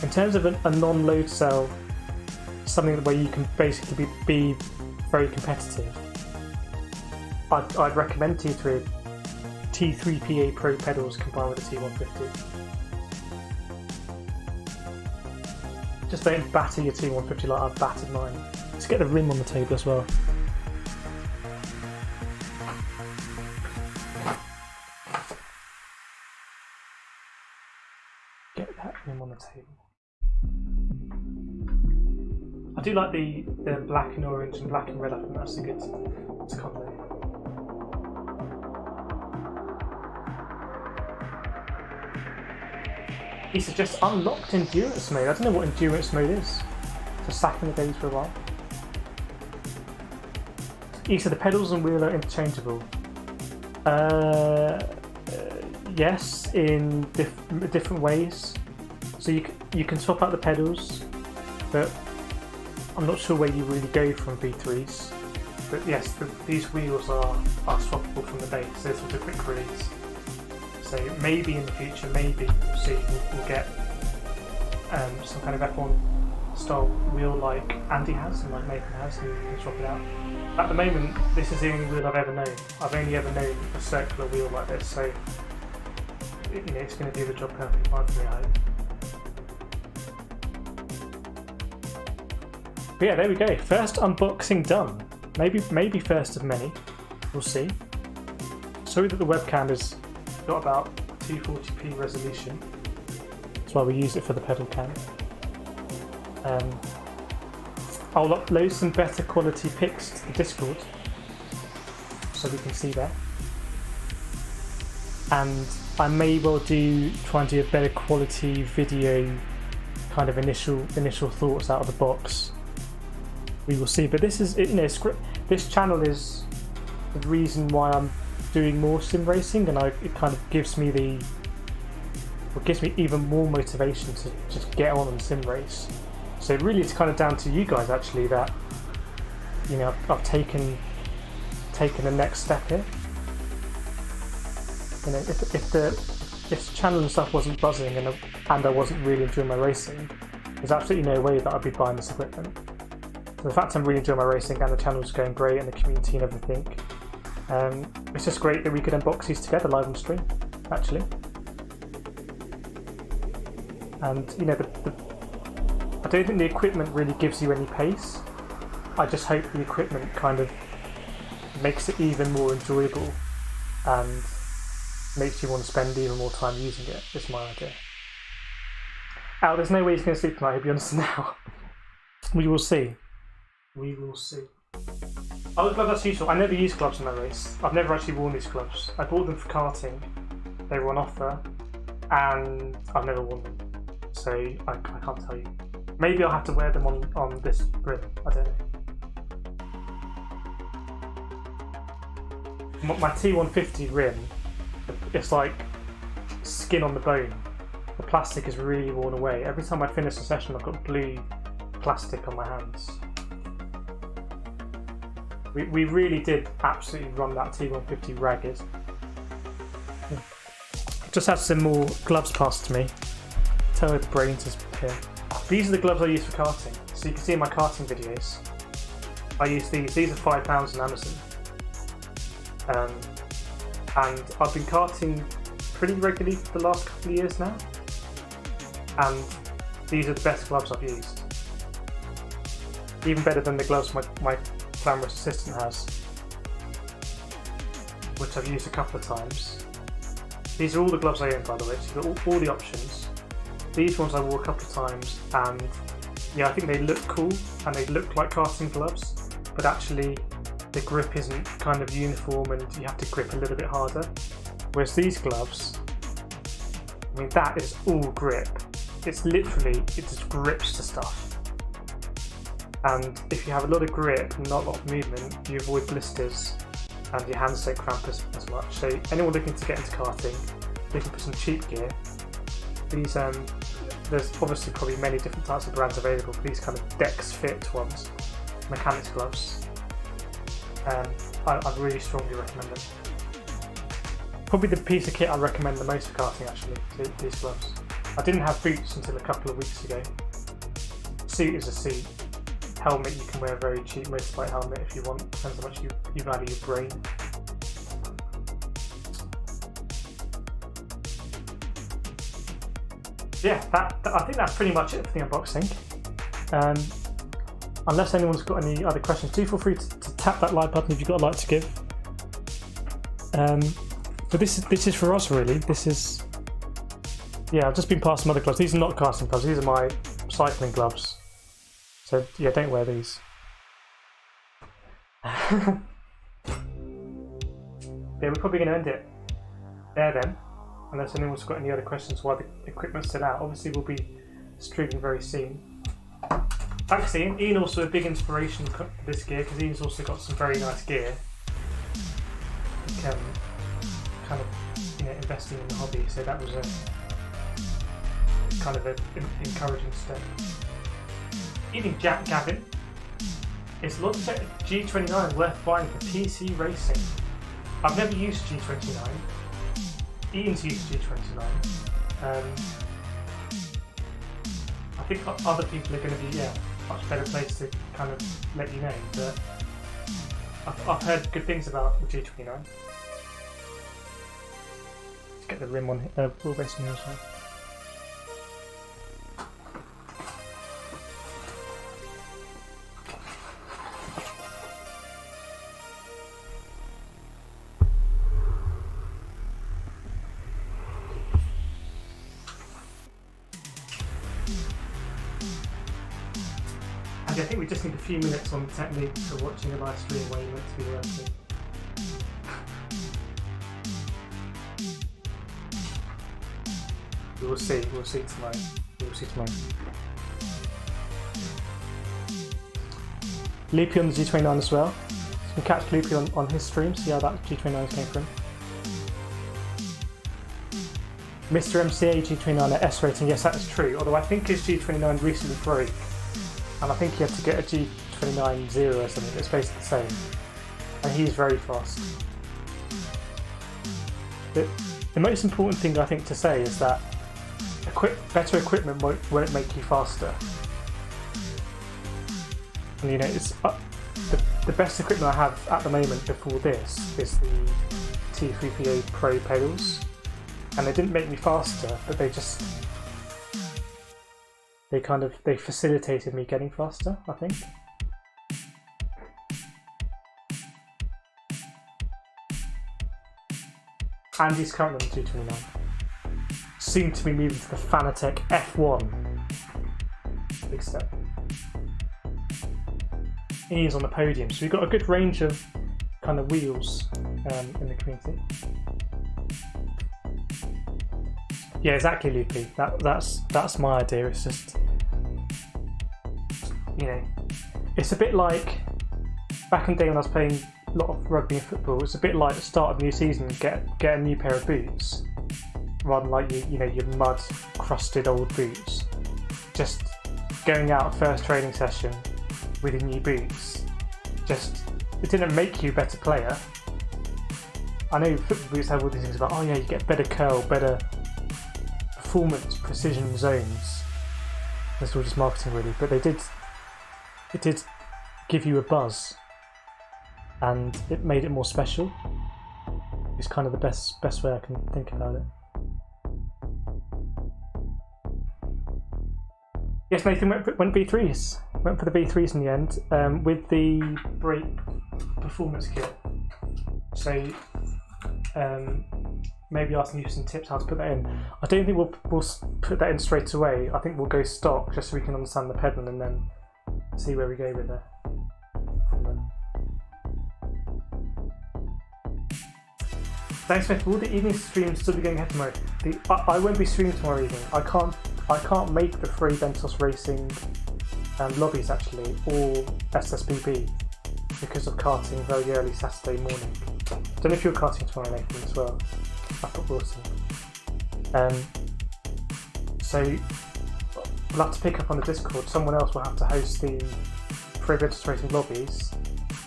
In terms of a non-load cell, something where you can basically be very competitive, I'd recommend T3PA Pro pedals combined with the T150. Just don't batter your T150 like I've battered mine. Let's get the rim on the table as well. Get that rim on the table. I do like the black and orange and black and red. I think that's a good combo. He suggests unlocked endurance mode. I don't know what endurance mode is. So sacking the days for a while. He said the pedals and wheel are interchangeable. Yes, in different ways. So you can swap out the pedals, but I'm not sure where you really go from V3s. But yes, these wheels are swappable from the base. This was a quick release. So maybe in the future, maybe we'll see, we'll get some kind of F1 style wheel like Andy has and like Nathan has, who can swap it out. At the moment, this is the only wheel I've ever known. I've only ever known a circular wheel like this, so it's going to do the job perfectly fine for me, I hope. But yeah, there we go. First unboxing done. Maybe first of many. We'll see. Sorry that the webcam has got about 240p resolution. That's why we use it for the pedal cam. I'll upload some better quality pics to the Discord so we can see that. And I may well try and do a better quality video, kind of initial thoughts out of the box. We will see. But this is, this channel is the reason why I'm doing more sim racing, and it kind of gives me even more motivation to just get on and sim race. So really, it's kind of down to you guys actually that I've taken the next step here. If the channel and stuff wasn't buzzing and I wasn't really enjoying my racing, there's absolutely no way that I'd be buying this equipment. So the fact I'm really enjoying my racing and the channel's going great and the community and everything, it's just great that we could unbox these together live on stream, actually. And I don't think the equipment really gives you any pace. I just hope the equipment kind of makes it even more enjoyable and makes you want to spend even more time using it. That's my idea. Al, there's no way he's going to sleep tonight, he'll be honest now. We will see. We will see. Oh, the gloves, that's useful. I never use gloves in my race. I've never actually worn these gloves. I bought them for karting. They were on offer, and I've never worn them. So I can't tell you. Maybe I'll have to wear them on this rim. I don't know. My T150 rim, it's like skin on the bone. the plastic is really worn away. Every time I finish a session, I've got blue plastic on my hands. We really did absolutely run that T150 ragged. Just had some more gloves passed to me. Tell where the brains is here. These are the gloves I use for karting. So you can see in my karting videos, I use these. These are £5 on Amazon. And I've been karting pretty regularly for the last couple of years now. And these are the best gloves I've used. Even better than the gloves my glamorous assistant has, which I've used a couple of times. These are all the gloves I own, by the way, so you've got all the options. These ones I wore a couple of times, and yeah, I think they look cool and they look like karting gloves, but actually the grip isn't kind of uniform and you have to grip a little bit harder. Whereas these gloves, I mean, that is all grip. It's literally, it just grips to stuff. And if you have a lot of grip and not a lot of movement, you avoid blisters and your hands don't cramp as much. So anyone looking to get into karting, looking for some cheap gear, these there's obviously probably many different types of brands available, but these kind of Dex Fit ones, mechanics gloves, I really strongly recommend them. Probably the piece of kit I recommend the most for karting actually, these gloves. I didn't have boots until a couple of weeks ago. Suit is a suit. Helmet, you can wear a very cheap motorbike helmet if you want, depends how much you value your brain. Yeah, I think that's pretty much it for the unboxing. Unless anyone's got any other questions, do feel free to tap that like button if you've got a like to give. But this is for us really. This is, yeah, I've just been past some other gloves. These are not casting gloves, these are my cycling gloves. So yeah, don't wear these. Yeah, we're probably going to end it there then, unless anyone's got any other questions while the equipment's still out. Obviously we'll be streaming very soon. Thanks Ian. Ian also a big inspiration for this gear, because Ian's also got some very nice gear. Kind of, you know, investing in the hobby, so that was a kind of an encouraging step. Even Jack Gavin, is Logitech G29 worth buying for PC racing? I've never used G29. Ian's used G29. I think other people are going to be much better placed to kind of let you know, but I've heard good things about the G29. Let's get the rim on wheelbase on here as well. I think we just need a few minutes on the technique for watching a live stream where you're meant to be working. We'll see tomorrow. Loopy on the G29 as well. You can catch Loopy on his stream, see how that G29 came from. Mr. MCA G29 at S rating, yes that is true, although I think his G29 recently broke. And I think you have to get a G29 0 or something, it's basically the same. And he's very fast. The most important thing I think to say is that better equipment won't make you faster. And you know, it's the best equipment I have at the moment before this is the T3PA Pro pedals. And they didn't make me faster, but they facilitated me getting faster, I think. Andy's currently on the 229. Soon to be moving to the FANATEC F1. Big step. Ian's on the podium, so we've got a good range of kind of wheels in the community. Yeah, exactly, Loopy. That's my idea. It's just, you know, it's a bit like back in the day when I was playing a lot of rugby and football. It's a bit like the start of a new season, get a new pair of boots. rather than like your mud crusted old boots. Just going out first training session with your new boots, it didn't make you a better player. I know football boots have all these things about, oh yeah, you get better curl, better performance, precision zones. That's all just marketing really, but it did give you a buzz, and it made it more special. It's kind of the best way I can think about it. Yes, Nathan went V3s. Went for the V3s in the end with the brake performance kit. So maybe asking you some tips how to put that in. I don't think we'll put that in straight away. I think we'll go stock just so we can understand the pedal and then see where we go with it. Thanks, Smith. Will the evening stream still be going ahead tomorrow? I won't be streaming tomorrow evening. I can't make the Free Ventos Racing lobbies actually, or SSBB, because of karting very early Saturday morning. Don't know if you're karting tomorrow, Nathan, as well. Up at Wilson. So we'll have to pick up on the Discord. Someone else will have to host the Free Ventos Racing lobbies,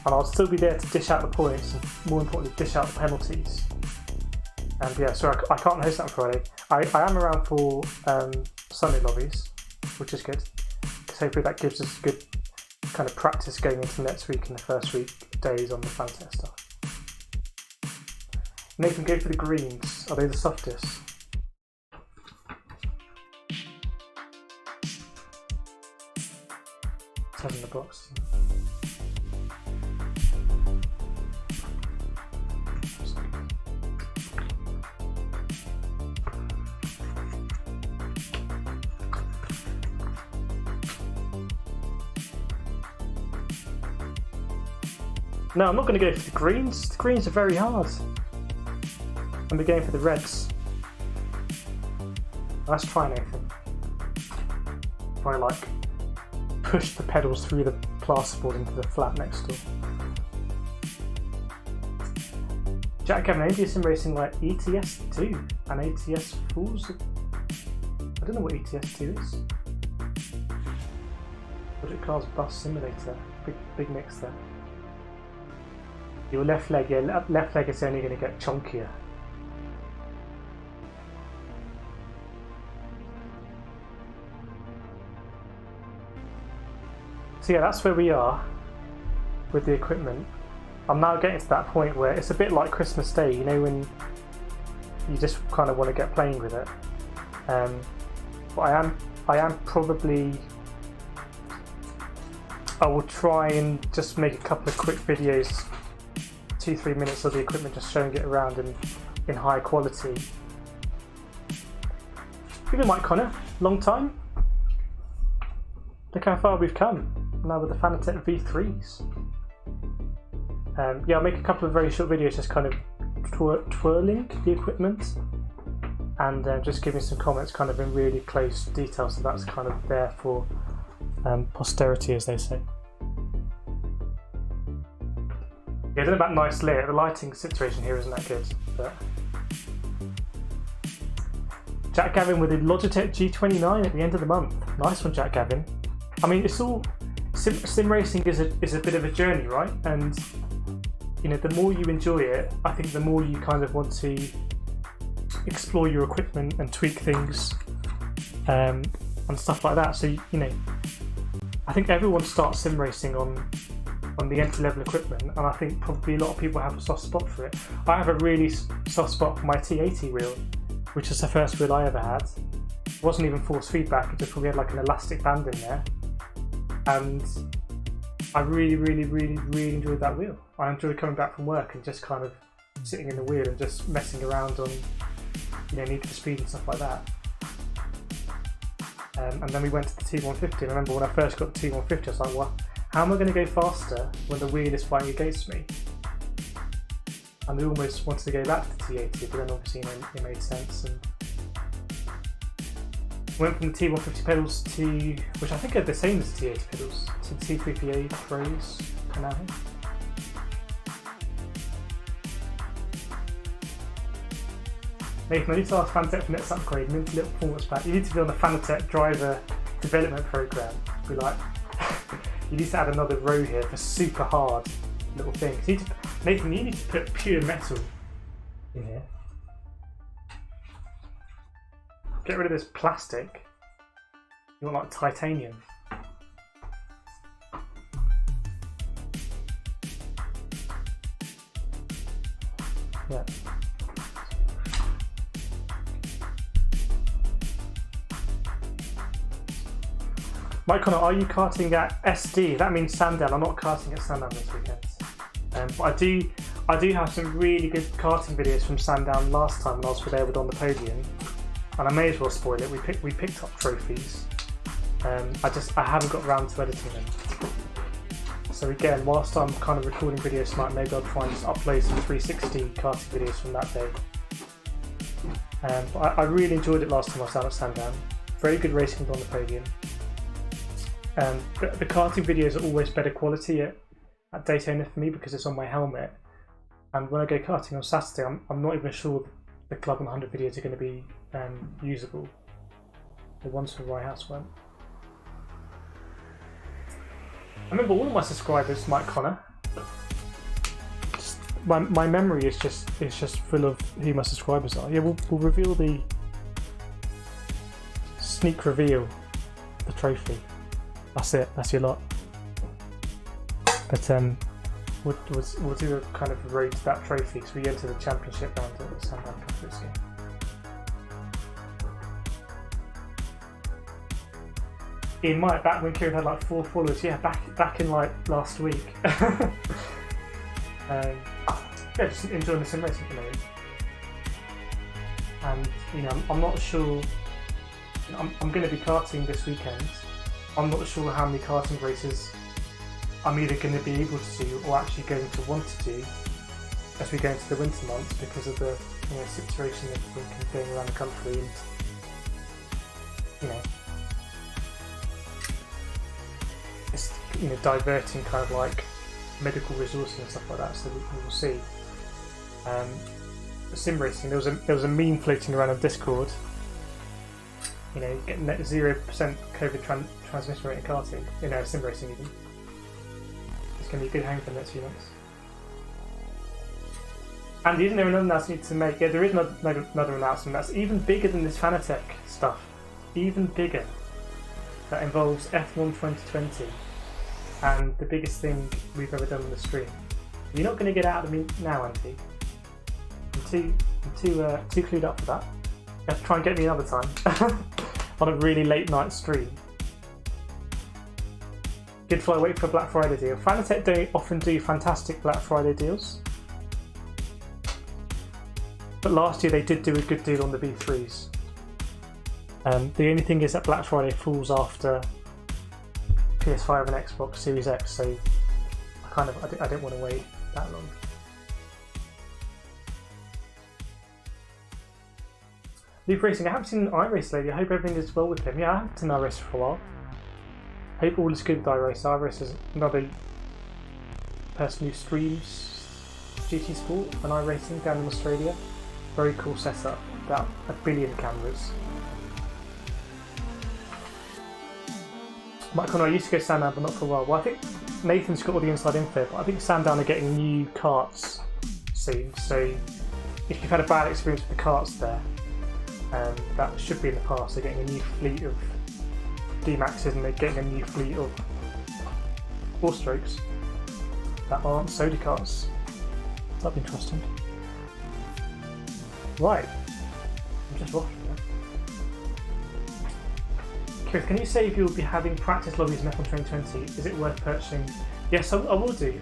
and I'll still be there to dish out the points and, more importantly, dish out the penalties. And yeah, so I can't host that on Friday. I am around for Sunday lobbies, which is good. So hopefully that gives us good kind of practice going into next week and the first week days on the FANATEC stuff. Nathan, go for the greens. Are they the softest? It's having the box. No, I'm not going to go for the greens. The greens are very hard. I'm going for the reds. Let's try, Nathan. If I like push the pedals through the plasterboard into the flat next door. Jack Gavin, India Sim Racing like ETS2 and ATS Fools. I don't know what ETS2 is. Project Cars Bus Simulator. Big mix there. Your left leg, yeah, left leg is only going to get chunkier. So yeah, that's where we are with the equipment. I'm now getting to that point where it's a bit like Christmas Day, you know, when you just kind of want to get playing with it. But I am probably, I will try and just make a couple of quick videos, 2-3 minutes of the equipment, just showing it around in high quality. Good Mike Connor, long time. Look how far we've come now with the FANATEC V3s. Yeah, I'll make a couple of very short videos just kind of twirling the equipment and just giving some comments kind of in really close detail, so that's kind of there for posterity, as they say. Yeah, I don't know about nice lit. The lighting situation here isn't that good. But Jack Gavin with the Logitech G29 at the end of the month. Nice one, Jack Gavin. I mean, it's all sim racing is a bit of a journey, right? And you know, the more you enjoy it, I think the more you kind of want to explore your equipment and tweak things and stuff like that. So you know, I think everyone starts sim racing on the entry-level equipment, and I think probably a lot of people have a soft spot for it. I have a really soft spot for my T80 wheel, which is the first wheel I ever had. It wasn't even force feedback, it just probably had like an elastic band in there. And I really enjoyed that wheel. I enjoyed coming back from work and just kind of sitting in the wheel and just messing around on, you know, Need for Speed and stuff like that. And then we went to the T150, and I remember when I first got the T150, I was like, well, how am I going to go faster when the wheel is fighting against me? And we almost wanted to go back to the T80, but then obviously it made sense. And went from the T150 pedals to, which I think are the same as the T80 pedals, to the T3PA Pros for now. Nathan, I need to ask FANATEC for next upgrade, mint a little performance pack. You need to be on the FANATEC driver development program. Be like, you need to add another row here for super hard little things. Nathan, you need to put pure metal in here. Get rid of this plastic. You want like titanium. Yeah. Mike Connor, are you karting at SD? That means Sandown. I'm not karting at Sandown this weekend. But I do have some really good karting videos from Sandown last time when I was there with on the podium, and I may as well spoil it. We picked up trophies. I haven't got around to editing them. So again, whilst I'm kind of recording videos tonight, maybe I'll try and just upload some 360 karting videos from that day. But I really enjoyed it last time I was down at Sandown. Very good racing on the podium. The karting videos are always better quality at Daytona for me because it's on my helmet. And when I go karting on Saturday, I'm not even sure the Club 100 videos are going to be usable. The ones for Rye House weren't. I remember all of my subscribers, Mike Connor. My memory is just full of who my subscribers are. Yeah, we'll reveal the sneak reveal, the trophy. That's it. That's your lot. But we'll do a kind of road to that trophy because we enter the championship round at the Sandown Cup this year. Ian Mike, back when Kireth had like 4 followers, yeah, back in like last week. Yeah, just enjoying the sim racing at the moment. And you know, I'm not sure. I'm going to be karting this weekend. I'm not sure how many karting races I'm either going to be able to do or actually going to want to do as we go into the winter months because of the situation of everything going around the country and it's diverting kind of like medical resources and stuff like that. So we will see. Sim racing. There was a meme floating around on Discord. Getting net 0% COVID transmission rate in karting, sim racing even. It's going to be a good hang for the next few months. And isn't there another announcement to make? Yeah, there is another announcement that's even bigger than this FANATEC stuff. Even bigger. That involves F1 2020. And the biggest thing we've ever done on the stream. You're not going to get out of me now, Auntie. I'm too clued up for that. You have to try and get me another time. On a really late night stream. Good fly, wait for a Black Friday deal. FANATEC don't often do fantastic Black Friday deals. But last year they did do a good deal on the V3s. The only thing is that Black Friday falls after PS5 and Xbox Series X, so I didn't want to wait that long. Luke Racing, I haven't seen iRace lately. I hope everything is well with him. Yeah, I haven't seen iRace for a while. I hope all is good with iRace. iRace is another person who streams GT Sport and iRacing down in Australia. Very cool setup. About 1 billion cameras. Mike Connor, I used to go Sandown, but not for a while. Well, I think Nathan's got all the inside info, but I think Sandown are getting new karts soon. So if you've had a bad experience with the karts there, that should be in the past. They're getting a new fleet of D-Maxes and they're getting a new fleet of 4-strokes that aren't soda karts. That'd be interesting. Right, I'm just waffling there. Kireth, can you say if you'll be having practice lobbies in F1 2020? Is it worth purchasing? Yes, I will do.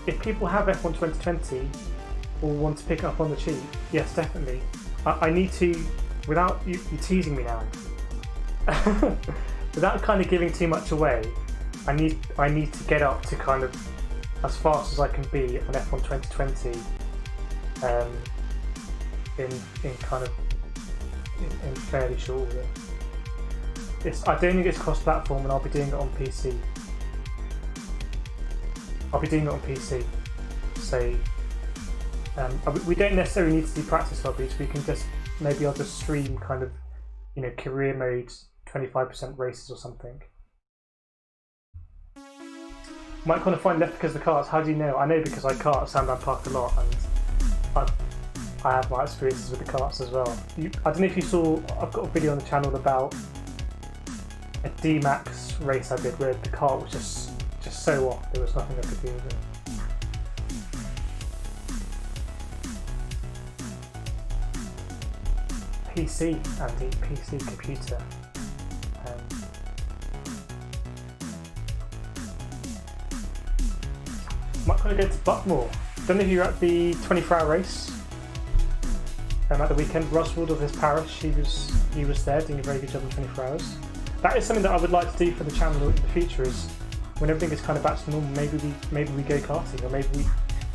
If people have F1 2020 or want to pick it up on the cheap, yes, definitely. I need to, without you teasing me now, without kind of giving too much away, I need to get up to kind of as fast as I can be on F1 2020 in fairly short order. I don't think it's cross-platform and I'll be doing it on PC. We don't necessarily need to do practice lobbies. We can just maybe I'll just stream kind of, you know, career mode 25% races or something. Might want to find left because of the carts. How do you know? I know because I kart at Sandown Park a lot, and I have my experiences with the carts as well. I don't know if you saw. I've got a video on the channel about a D-Max race I did where the cart was just so off. There was nothing I could do with it. PC, Andy, PC computer. Might want to go to Buckmore. Don't know if you're at the 24-hour race at the weekend. Russ Wood of his parish, he was there doing a very good job in 24 hours. That is something that I would like to do for the channel in the future. Is when everything is kind of back to normal, maybe we go karting, or maybe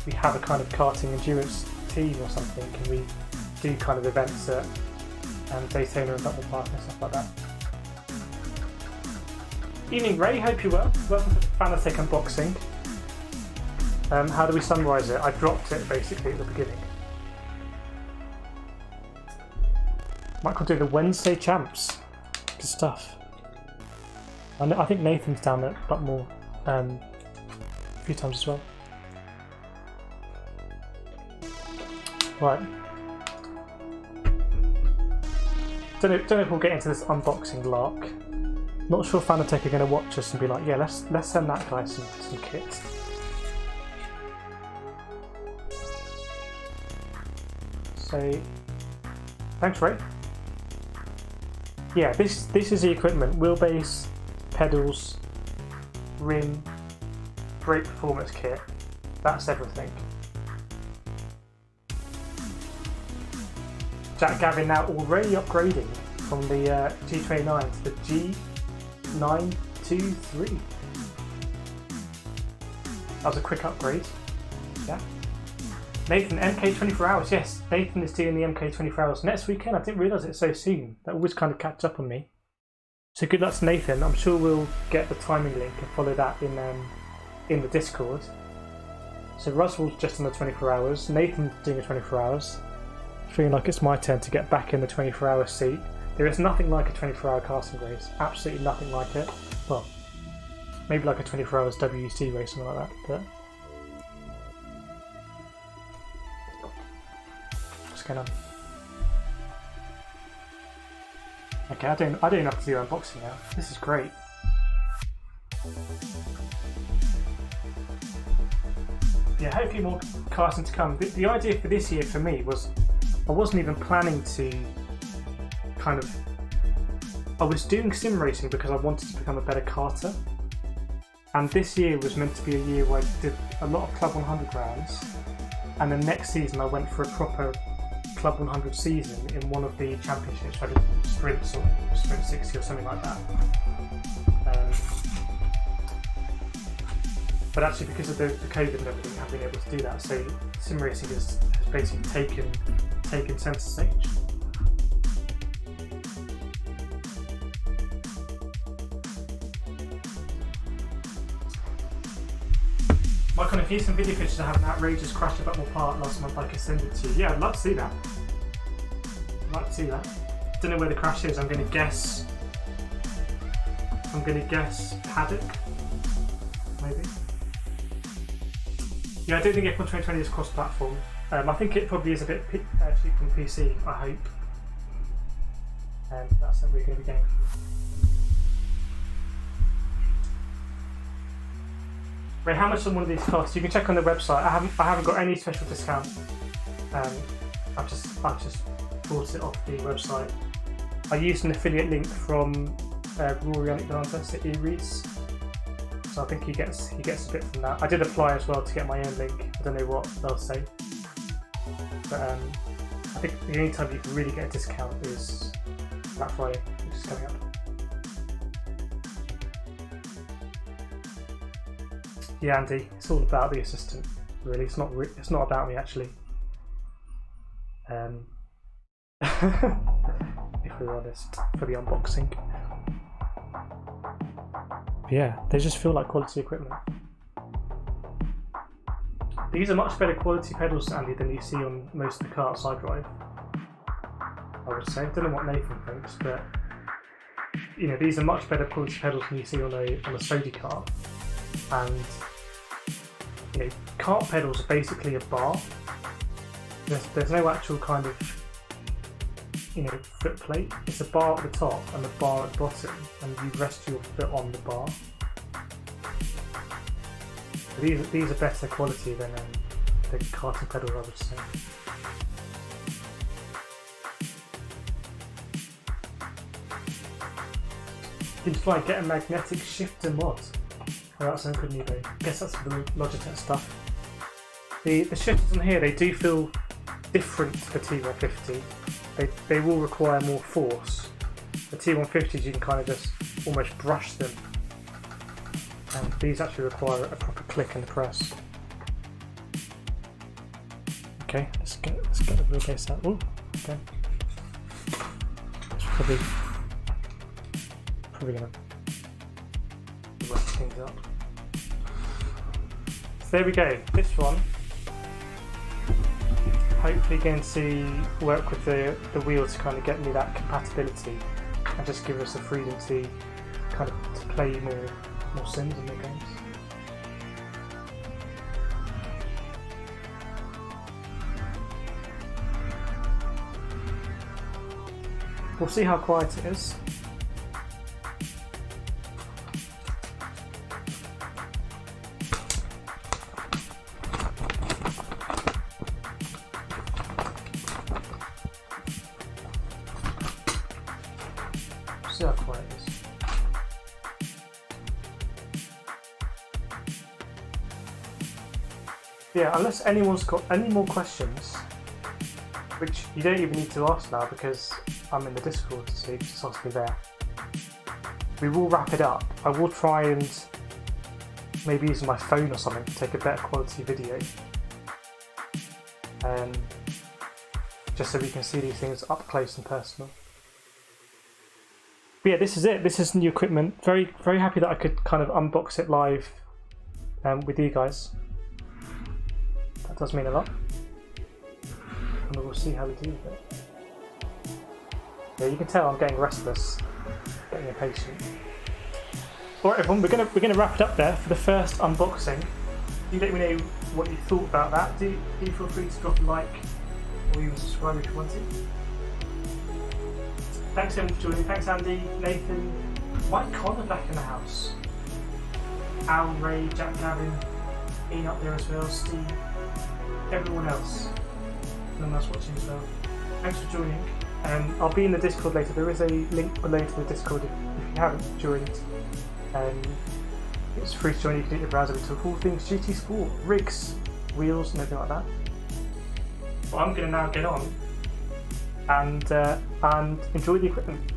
we have a kind of karting endurance team or something, and we do kind of events at Daytona and Buckmore Park and stuff like that. Evening Ray, hope you're well. Welcome to the FANATEC unboxing. How do we summarise it? I dropped it basically at the beginning. Michael do the Wednesday champs. Good stuff. I think Nathan's down at Buckmore a few times as well. Right. Don't know if we'll get into this unboxing lark. Not sure if FANATEC are going to watch us and be like, yeah, let's send that guy some kit. So, thanks, Ray. Yeah, this is the equipment: wheelbase, pedals, rim, brake performance kit. That's everything. Jack Gavin now already upgrading from the G29 to the G923. That was a quick upgrade. Yeah. Nathan, MK 24 hours. Yes, Nathan is doing the MK 24 hours next weekend. I didn't realise it so soon. That always kind of catch up on me. So good luck to Nathan. I'm sure we'll get the timing link and follow that in the Discord. So Russell's just on the 24 hours. Nathan's doing the 24 hours. Feeling like it's my turn to get back in the 24-hour seat. There is nothing like a 24-hour casting race. Absolutely nothing like it. Well, maybe like a 24 hours WRC race, something like that. But what's going on? Okay, I don't have to do unboxing now. This is great. Yeah, hopefully more casting to come. The idea for this year for me was I wasn't even planning to kind of... I was doing sim racing because I wanted to become a better karter. And this year was meant to be a year where I did a lot of Club 100 rounds. And then next season I went for a proper Club 100 season in one of the championships. I did sprints or sprint 60 or something like that. But actually because of the COVID and everything, I haven't been able to do that. So sim racing has basically taken centre stage. Michael, if you some video footage, I have an outrageous crash at Buckmore Park last month I could send it to you. Yeah, I'd love to see that. I'd like to see that. Don't know where the crash is. I'm going to guess Paddock, maybe. Yeah, I don't think F1 2020 is cross-platform. I think it probably is a bit cheap on PC, I hope. And that's what we're going to be getting. Ray, how much on one of these costs? You can check on the website. I haven't got any special discount. I've just bought it off the website. I used an affiliate link from Rory Alexander, so e-reads. So I think he gets a bit from that. I did apply as well to get my own link. I don't know what they'll say. But I think the only time you can really get a discount is Black Friday, which is coming up. Yeah, Andy, it's all about the assistant. Really, it's not about me actually. If we're honest, for the unboxing. But yeah, they just feel like quality equipment. These are much better quality pedals, Andy, than you see on most of the karts I drive. I would say. I don't know what Nathan thinks, but you know, these are much better quality pedals than you see on a Sodi kart. And you know, kart pedals are basically a bar. There's no actual kind of, you know, foot plate. It's a bar at the top and a bar at the bottom, and you rest your foot on the bar. These are better quality than the karting pedals, I would say. You can try and get a magnetic shifter mod. Oh, that sounds good, Nubo. I guess that's for the Logitech stuff. The shifters on here, they do feel different to the T150. They will require more force. The T150s, you can kind of just almost brush them. And these actually require a proper click and press. Okay, let's get the wheelbase out. Ooh, okay. It's probably gonna work things up. So there we go. This one, hopefully going to work with the wheel to kind of get me that compatibility and just give us the freedom to kind of to play more sims in the games. We'll see how quiet it is. See how quiet it is. Yeah, unless anyone's got any more questions, which you don't even need to ask now because I'm in the Discord, so you can just ask me there. We will wrap it up. I will try and maybe use my phone or something to take a better quality video. Just so we can see these things up close and personal. But yeah, this is it. This is new equipment. Very, very happy that I could kind of unbox it live with you guys. That does mean a lot. And we'll see how we do with it. Yeah, you can tell I'm getting restless, getting impatient. Alright everyone, we're gonna wrap it up there for the first unboxing. You let me know what you thought about that. Do feel free to drop a like or even subscribe if you want to. Thanks everyone for joining. Thanks Andy, Nathan, White Connor back in the house. Al, Ray, Jack Gavin, Ian up there as well, Steve, everyone else. No one else watching as well. Thanks for joining. I'll be in the Discord later. There is a link below to the Discord if you haven't joined. It's free to join. You can do it in your browser. We talk all things GT Sport, rigs, wheels, and everything like that. Well, I'm going to now get on and enjoy the equipment.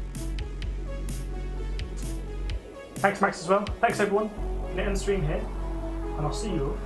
Thanks Max as well. Thanks everyone. I'm going to end the stream here, and I'll see you all